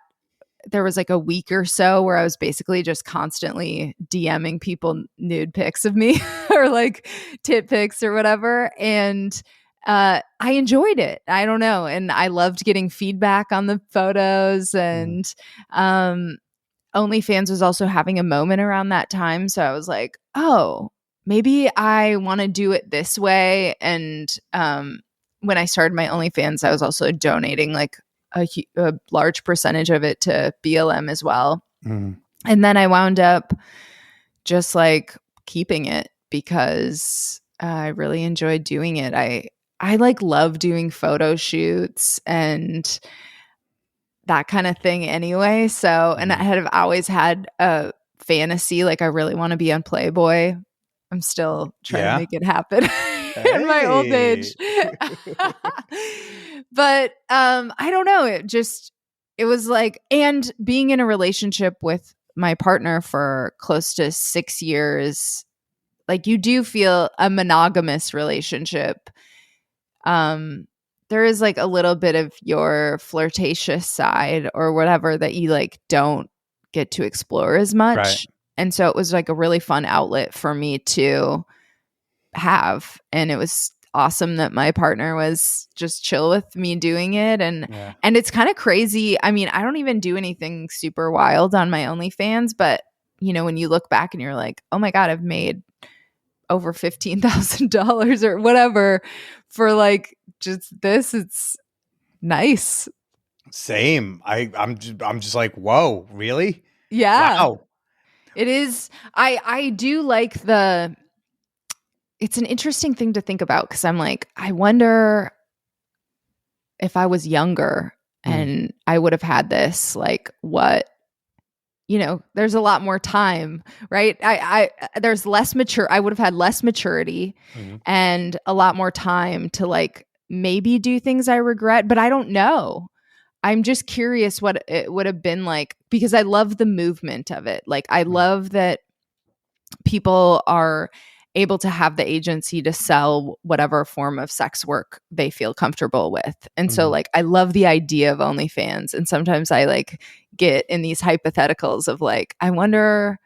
there was like a week or so where I was basically just constantly DMing people nude pics of me or like tit pics or whatever. And I enjoyed it. I don't know. And I loved getting feedback on the photos. And OnlyFans was also having a moment around that time. So I was like, oh, maybe I want to do it this way. And when I started my OnlyFans, I was also donating like a large percentage of it to BLM as well. And then I wound up just like keeping it because I really enjoyed doing it. I like love doing photo shoots and that kind of thing anyway. So, and I have always had a fantasy, like I really want to be on Playboy. I'm still trying to make it happen in my old age. But I don't know. It was like, and being in a relationship with my partner for close to 6 years, like you do feel a monogamous relationship. There is like a little bit of your flirtatious side or whatever that you like don't get to explore as much. Right. And so it was like a really fun outlet for me to have. And it was awesome that my partner was just chill with me doing it. And it's kind of crazy. I mean, I don't even do anything super wild on my OnlyFans, but you know, when you look back and you're like, oh my God, I've made over $15,000 or whatever for like just this. It's nice. Same. I'm just like, whoa, really? Yeah. Wow. It is. I do like it's an interesting thing to think about because I'm like, I wonder if I was younger and I would have had this, like what, you know, there's a lot more time, right? There's less mature. I would have had less maturity and a lot more time to like maybe do things I regret, but I don't know. I'm just curious what it would have been like because I love the movement of it. Like I love that people are able to have the agency to sell whatever form of sex work they feel comfortable with. And so like I love the idea of OnlyFans. And sometimes I like get in these hypotheticals of like, I wonder,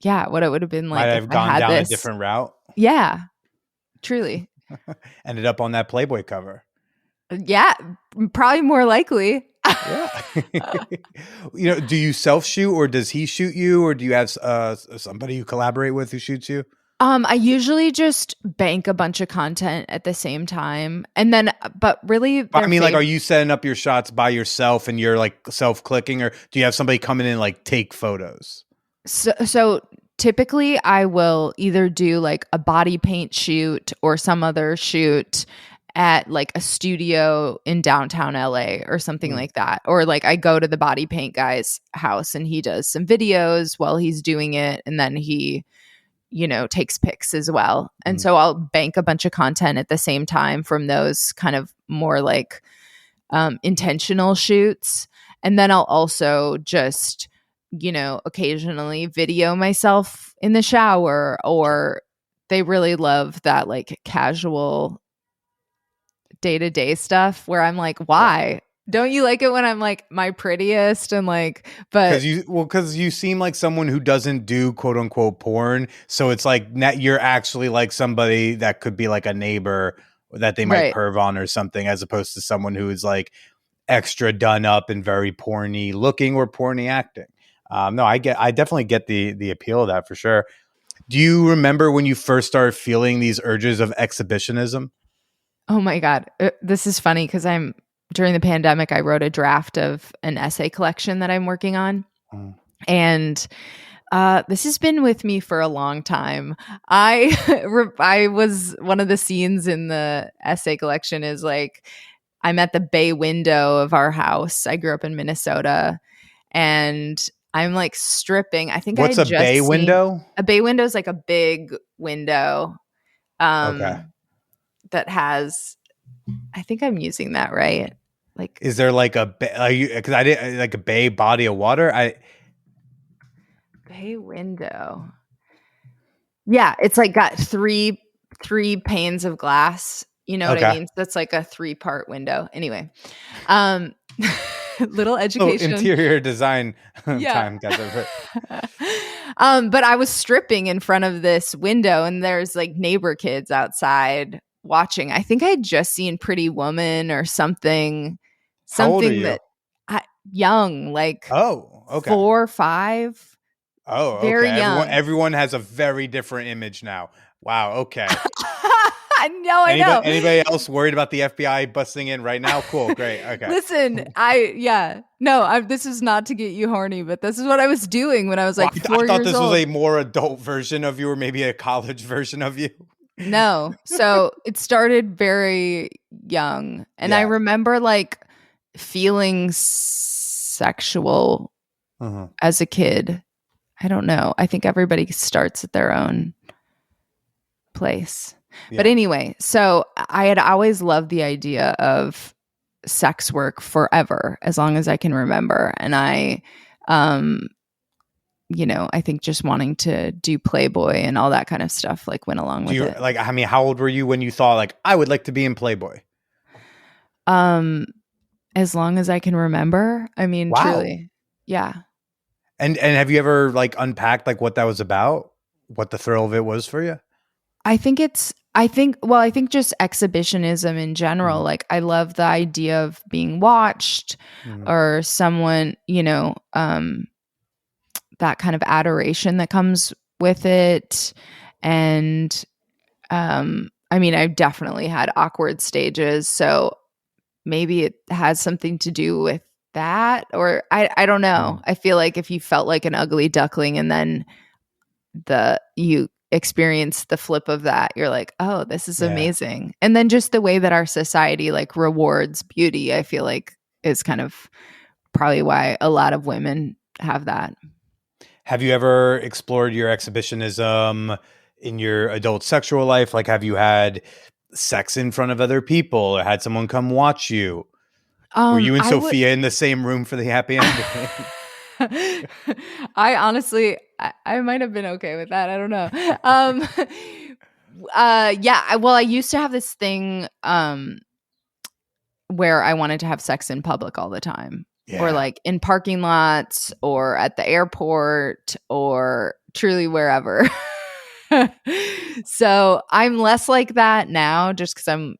what it would have been like Might if have I gone had down this. a different route. Yeah, truly. Ended up on that Playboy cover. Yeah, probably more likely. Yeah. You know, do you self shoot or does he shoot you or do you have somebody you collaborate with who shoots you? I usually just bank a bunch of content at the same time. And then, but really, I mean, like, are you setting up your shots by yourself and you're like self-clicking or do you have somebody come in and like take photos? So typically I will either do like a body paint shoot or some other shoot at like a studio in downtown LA or something like that. Or like I go to the body paint guy's house and he does some videos while he's doing it. And then he, you know, takes pics as well. And so I'll bank a bunch of content at the same time from those kind of more like intentional shoots. And then I'll also just, you know, occasionally video myself in the shower, or they really love that like casual day-to-day stuff where I'm like, why? Don't you like it when I'm like my prettiest and like, but because you seem like someone who doesn't do quote unquote porn. So it's like you're actually like somebody that could be like a neighbor that they might perv on or something, as opposed to someone who is like extra done up and very porny looking or porny acting. No, I definitely get the appeal of that for sure. Do you remember when you first started feeling these urges of exhibitionism? Oh my God. This is funny because during the pandemic, I wrote a draft of an essay collection that I'm working on. And This has been with me for a long time. I was one of the scenes in the essay collection is like I'm at the bay window of our house. I grew up in Minnesota, and I'm like stripping. I think I What's had a just bay seen window? a bay window is like a big window Okay. that has. I think I'm using that right. Like Is there like a because I didn't like a bay body of water? bay window. Yeah, it's like got three panes of glass. You know what I Okay. mean? So it's like a 3-part window. Anyway, little So education. interior design Yeah. time got over. But I was stripping in front of this window, and there's like neighbor kids outside watching. I think I had just seen Pretty Woman or something. How old are Something you? that young, like Oh, okay. 4 or 5. Oh, Very okay. young. Everyone has a very different image now. Wow. Okay. No, I know. Anybody else worried about the FBI busting in right now? Cool. Great. Okay. Listen, this is not to get you horny, but this is what I was doing when I was like I 4 thought years this old. was a more adult version of you, or maybe a college version of you. No. So it started very young. And I Yeah. remember like feeling sexual as a kid. I don't know. I think everybody starts at their own place. Yeah. But anyway, so I had always loved the idea of sex work forever, as long as I can remember. And I think just wanting to do Playboy and all that kind of stuff like went along with it. Like, I mean, how old were you when you thought like I would like to be in Playboy? As long as I can remember. I mean, Wow. truly. Yeah. And have you ever like unpacked like what that was about? What the thrill of it was for you? I think just exhibitionism in general. Like I love the idea of being watched or someone, that kind of adoration that comes with it. And I mean, I've definitely had awkward stages, so maybe it has something to do with that, or I don't know. I feel like if you felt like an ugly duckling and then you experience the flip of that, you're like, oh, this is amazing. And then just the way that our society like rewards beauty, I feel like is kind of probably why a lot of women have that. Have you ever explored your exhibitionism in your adult sexual life? Like, have you had sex in front of other people or had someone come watch you? Were you and Sophia in the same room for the happy ending? I honestly, I might have been okay with that. I don't know. I used to have this thing where I wanted to have sex in public all the time. Yeah. Or like in parking lots or at the airport or truly wherever. So I'm less like that now just because I'm,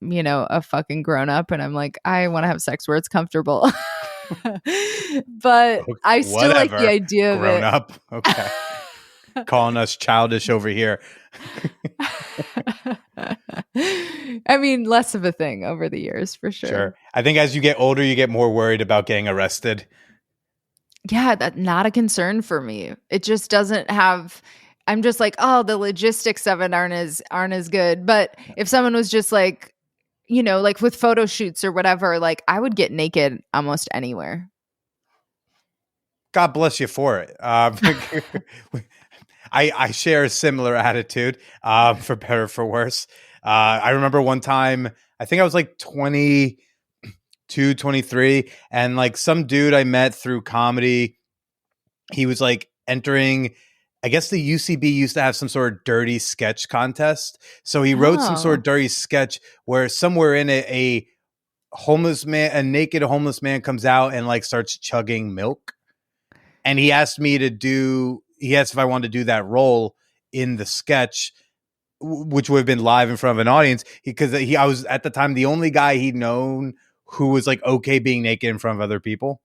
a fucking grown up and I'm like, I want to have sex where it's comfortable. But I still like the idea of grown it. Up. Okay. Calling us childish over here. I mean, less of a thing over the years for sure. Sure. I think as you get older, you get more worried about getting arrested. Yeah, that's not a concern for me. It just doesn't have. I'm just like, oh, the logistics of it aren't as good. But if someone was just like, like with photo shoots or whatever, like I would get naked almost anywhere. God bless you for it. I share a similar attitude, for better or for worse. I remember one time, I think I was like 22, 23, and like some dude I met through comedy, he was like entering, I guess the UCB used to have some sort of dirty sketch contest. So he wrote some sort of dirty sketch where somewhere in it, a naked homeless man comes out and like starts chugging milk. And he asked if I wanted to do that role in the sketch, which would have been live in front of an audience, because I was at the time the only guy he'd known who was like okay being naked in front of other people.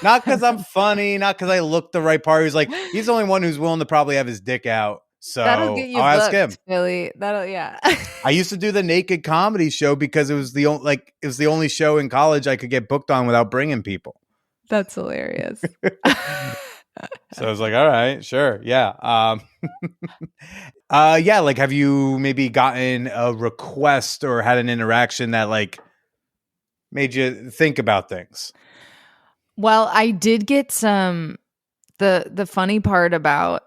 Not because I'm funny, not because I look the right part. He's like, he's the only one who's willing to probably have his dick out. So that'll get you I'll booked, ask him. Billy. Yeah. I used to do the naked comedy show because it was the only show in college I could get booked on without bringing people. That's hilarious. So I was like, all right, sure. Yeah. Yeah. Like, have you maybe gotten a request or had an interaction that like made you think about things? Well, I did get some the funny part about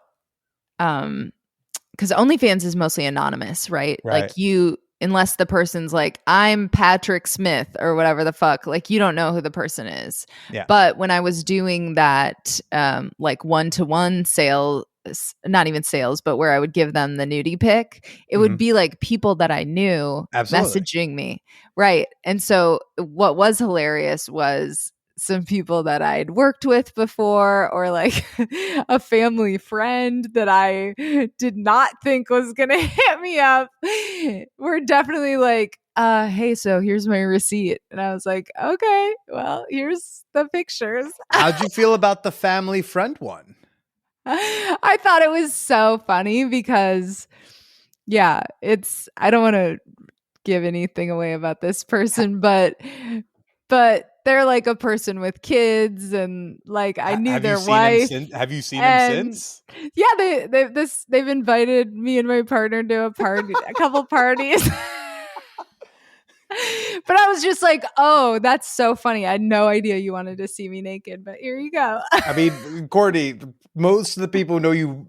because OnlyFans is mostly anonymous, right? Right. Like you, unless the person's like, I'm Patrick Smith or whatever the fuck, like you don't know who the person is. Yeah. But when I was doing that, like one-to-one sale, not even sales, but where I would give them the nudie pic, it would Mhm. be like people that I knew Absolutely. messaging me. Right. And so what was hilarious was some people that I'd worked with before, or like a family friend that I did not think was going to hit me up, were definitely like, hey, so here's my receipt. And I was like, okay, well, here's the pictures. How'd you feel about the family friend one? I thought it was so funny because, yeah, I don't want to give anything away about this person, but they're like a person with kids, and like I knew Have you their seen him wife, since? Have you seen him and since? yeah, they've invited me and my partner to a couple parties. But I was just like, oh, that's so funny. I had no idea you wanted to see me naked, but here you go. I mean, Courtney, most of the people who know you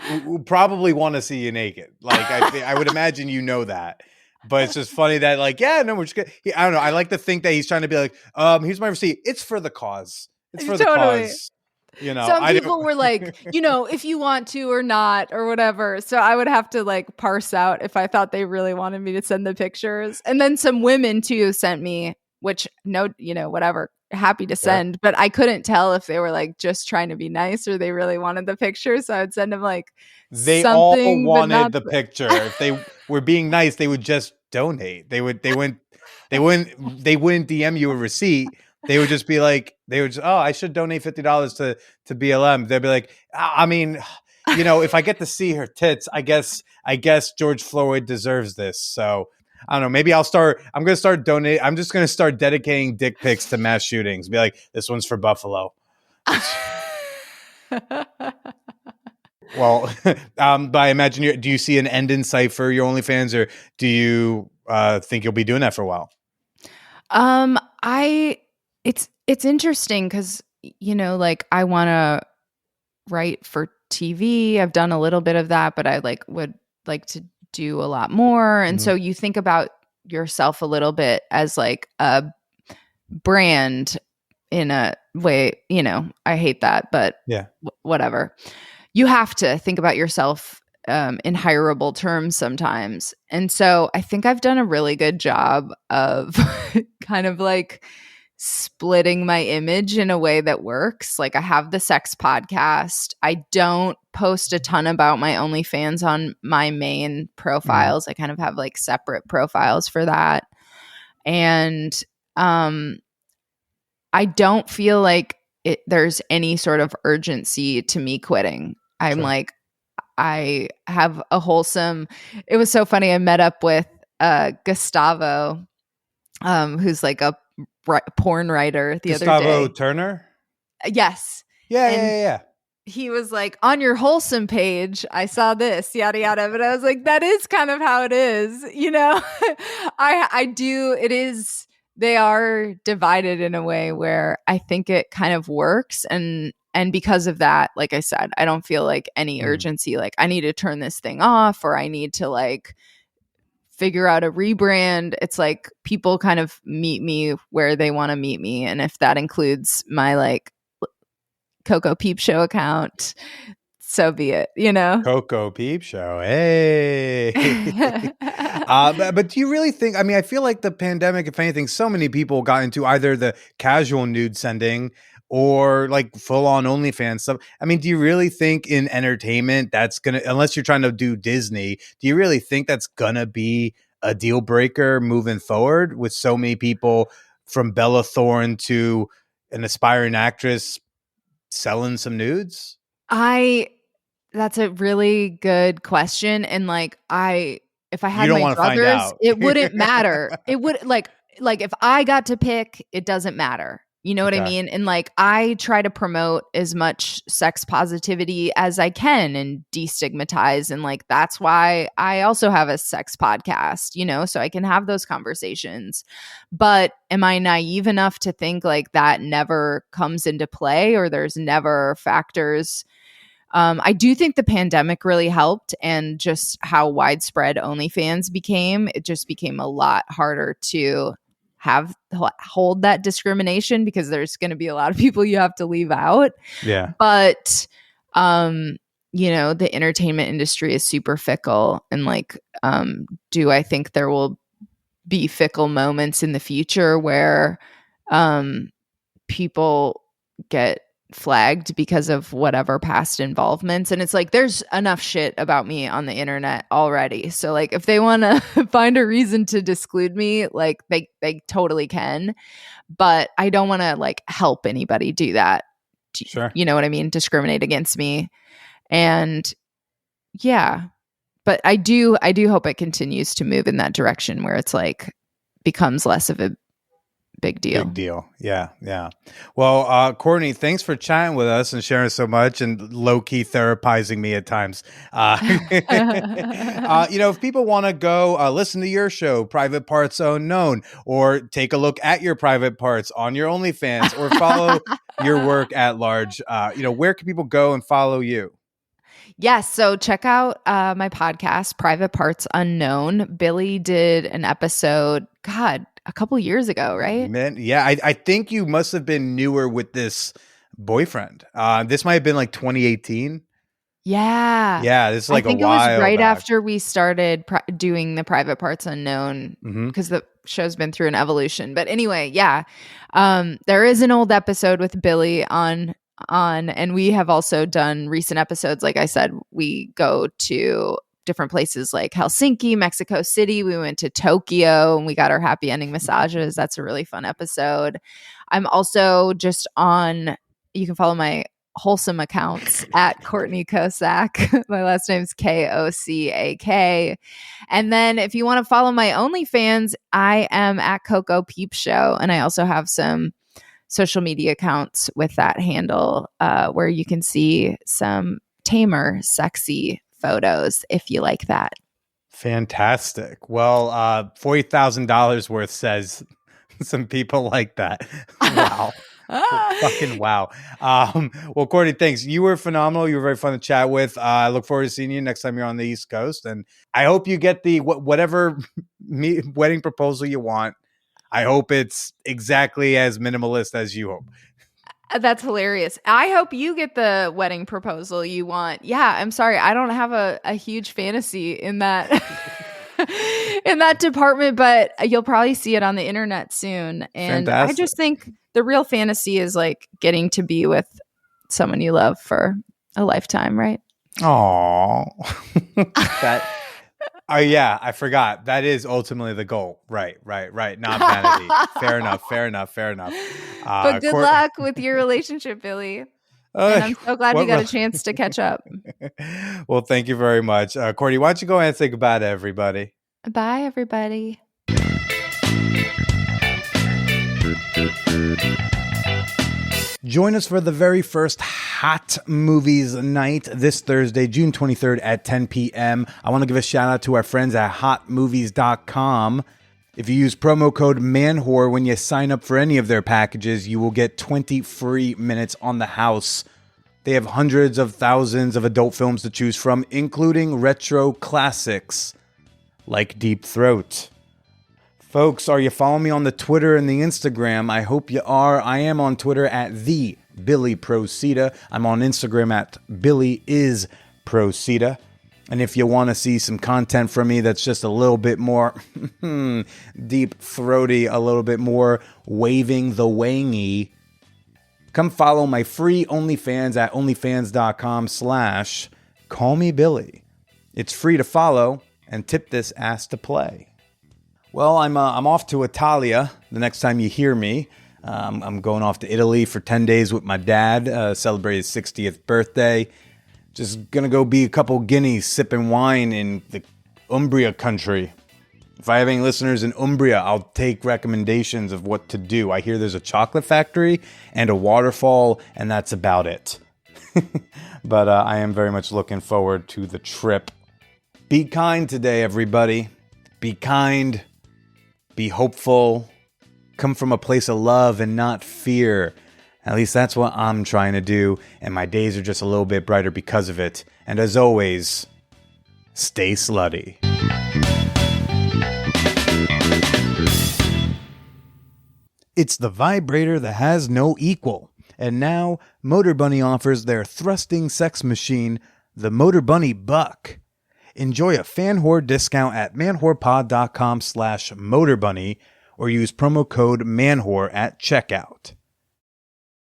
who probably want to see you naked. Like, I would imagine you know that. But it's just funny that, like, yeah, no, we're just good. I don't know. I like to think that he's trying to be like, here's my receipt. It's for the cause. It's for the Totally. cause. You know, Some I people don't. were like, if you want to or not or whatever. So I would have to like parse out if I thought they really wanted me to send the pictures. And then some women too sent me, which whatever, happy to Sure. send, but I couldn't tell if they were like just trying to be nice or they really wanted the picture. So I would send them like They all something, but wanted not the picture. If they were being nice, they would just donate. They wouldn't DM you a receipt. They would just be like, oh, I should donate $50 to BLM. They'd be like, I mean, if I get to see her tits, I guess George Floyd deserves this. So I don't know. Maybe I'm going to start donating. I'm just going to start dedicating dick pics to mass shootings. Be like, this one's for Buffalo. Well, but I imagine do you see an end in sight for your OnlyFans, or do you think you'll be doing that for a while? It's interesting because like I want to write for TV. I've done a little bit of that, but I would like to do a lot more. And so you think about yourself a little bit as like a brand in a way. I hate that, but Yeah, whatever. You have to think about yourself in hireable terms sometimes. And so I think I've done a really good job of kind of like splitting my image in a way that works. Like I have the sex podcast. I don't post a ton about my OnlyFans on my main profiles. I kind of have like separate profiles for that. And I don't feel like there's any sort of urgency to me quitting. I'm like, I have a wholesome. It was so funny. I met up with Gustavo, who's like a porn writer the other day. Gustavo Turner? Yes. Yeah, And yeah. he was like, on your wholesome page, I saw this, yada, yada. But I was like, that is kind of how it is. I do. It is. They are divided in a way where I think it kind of works. And because of that, like I said, I don't feel like any urgency. Like I need to turn this thing off, or I need to like figure out a rebrand. It's like people kind of meet me where they want to meet me. And if that includes my like Coco Peep Show account, so be it, Coco Peep Show. Hey. But do you really think, I mean, I feel like the pandemic, if anything, so many people got into either the casual nude sending or like full on OnlyFans stuff. I mean, do you really think in entertainment that's going to, unless you're trying to do Disney, do you really think that's going to be a deal breaker moving forward with so many people from Bella Thorne to an aspiring actress selling some nudes? That's a really good question. And like, if I had You don't my wanna find brothers, out. it wouldn't matter. It would like if I got to pick, it doesn't matter. You know what I Okay. mean? And like, I try to promote as much sex positivity as I can and destigmatize. And like, that's why I also have a sex podcast, you know, so I can have those conversations. But am I naive enough to think like that never comes into play or there's never factors? I do think the pandemic really helped, and just how widespread OnlyFans became, it just became a lot harder to hold that discrimination because there's going to be a lot of people you have to leave out. Yeah. But you know, the entertainment industry is super fickle, and like do I think there will be fickle moments in the future where people get flagged because of whatever past involvements? And it's like, there's enough shit about me on the internet already, so like if they want to find a reason to disclude me, like they totally can, but I don't want to like help anybody do that. Sure. You know what I mean? Discriminate against me. And yeah, but I do hope it continues to move in that direction where it's like becomes less of a big deal. Big deal. Yeah. Yeah. Well, Courtney, thanks for chatting with us and sharing so much and low key therapizing me at times. You know, if people want to go listen to your show, Private Parts Unknown, or take a look at your private parts on your OnlyFans or follow your work at large, you know, where can people go and follow you? Yes. So check out my podcast, Private Parts Unknown. Billy did an episode, God, a couple years ago, right? Man, yeah, I think you must have been newer with this boyfriend. This might have been like 2018. Yeah. Yeah, this is like I think a while it was right back. after we started doing the Private Parts Unknown, Mhm. because the show's been through an evolution. But anyway, yeah. There is an old episode with Billy on, and we have also done recent episodes. Like I said, we go to different places like Helsinki, Mexico City. We went to Tokyo and we got our happy ending massages. That's a really fun episode. I'm also just on, you can follow my wholesome accounts at Courtney Kocak. My last name's Kocak. And then if you want to follow my OnlyFans, I am at Coco Peep Show. And I also have some social media accounts with that handle where you can see some tamer, sexy photos if you like that. Fantastic. Well, $40,000 worth, says some people like that. Wow. Fucking wow. Well, Courtney, thanks. You were phenomenal. You were very fun to chat with. I look forward to seeing you next time you're on the East Coast. And I hope you get the whatever wedding proposal you want. I hope it's exactly as minimalist as you hope. That's hilarious. I hope you get the wedding proposal you want. Yeah, I'm sorry. I don't have a huge fantasy in that in that department, but you'll probably see it on the internet soon. And Fantastic. I just think the real fantasy is like getting to be with someone you love for a lifetime, right? Aww. That. Oh yeah, I forgot. That is ultimately the goal. Right. Not vanity. Fair enough. But good luck with your relationship, Billy. And I'm so glad we got a chance to catch up. Well, thank you very much. Courtney, why don't you go ahead and say goodbye to everybody? Bye, everybody. Join us for the very first Hot Movies Night this Thursday, June 23rd at 10 p.m. I want to give a shout out to our friends at hotmovies.com. If you use promo code MANWHORE when you sign up for any of their packages, you will get 20 free minutes on the house. They have hundreds of thousands of adult films to choose from, including retro classics like Deep Throat. Folks, are you following me on the Twitter and the Instagram? I hope you are. I am on Twitter at the Billy Procida. I'm on Instagram at Billy is Procida. And if you want to see some content from me that's just a little bit more deep throaty, a little bit more waving the wangy, come follow my free OnlyFans at onlyfans.com/callmebilly. It's free to follow and tip this ass to play. Well, I'm off to Italia the next time you hear me. I'm going off to Italy for 10 days with my dad, celebrate his 60th birthday. Just gonna go be a couple guineas sipping wine in the Umbria country. If I have any listeners in Umbria, I'll take recommendations of what to do. I hear there's a chocolate factory and a waterfall, and that's about it. But I am very much looking forward to the trip. Be kind today, everybody. Be kind. Be hopeful. Come from a place of love and not fear. At least that's what I'm trying to do, and my days are just a little bit brighter because of it. And as always, stay slutty. It's the vibrator that has no equal. And now, Motor Bunny offers their thrusting sex machine, the Motor Bunny Buck. Enjoy a fan whore discount at manwhorepod.com/motorbunny or use promo code manwhore at checkout.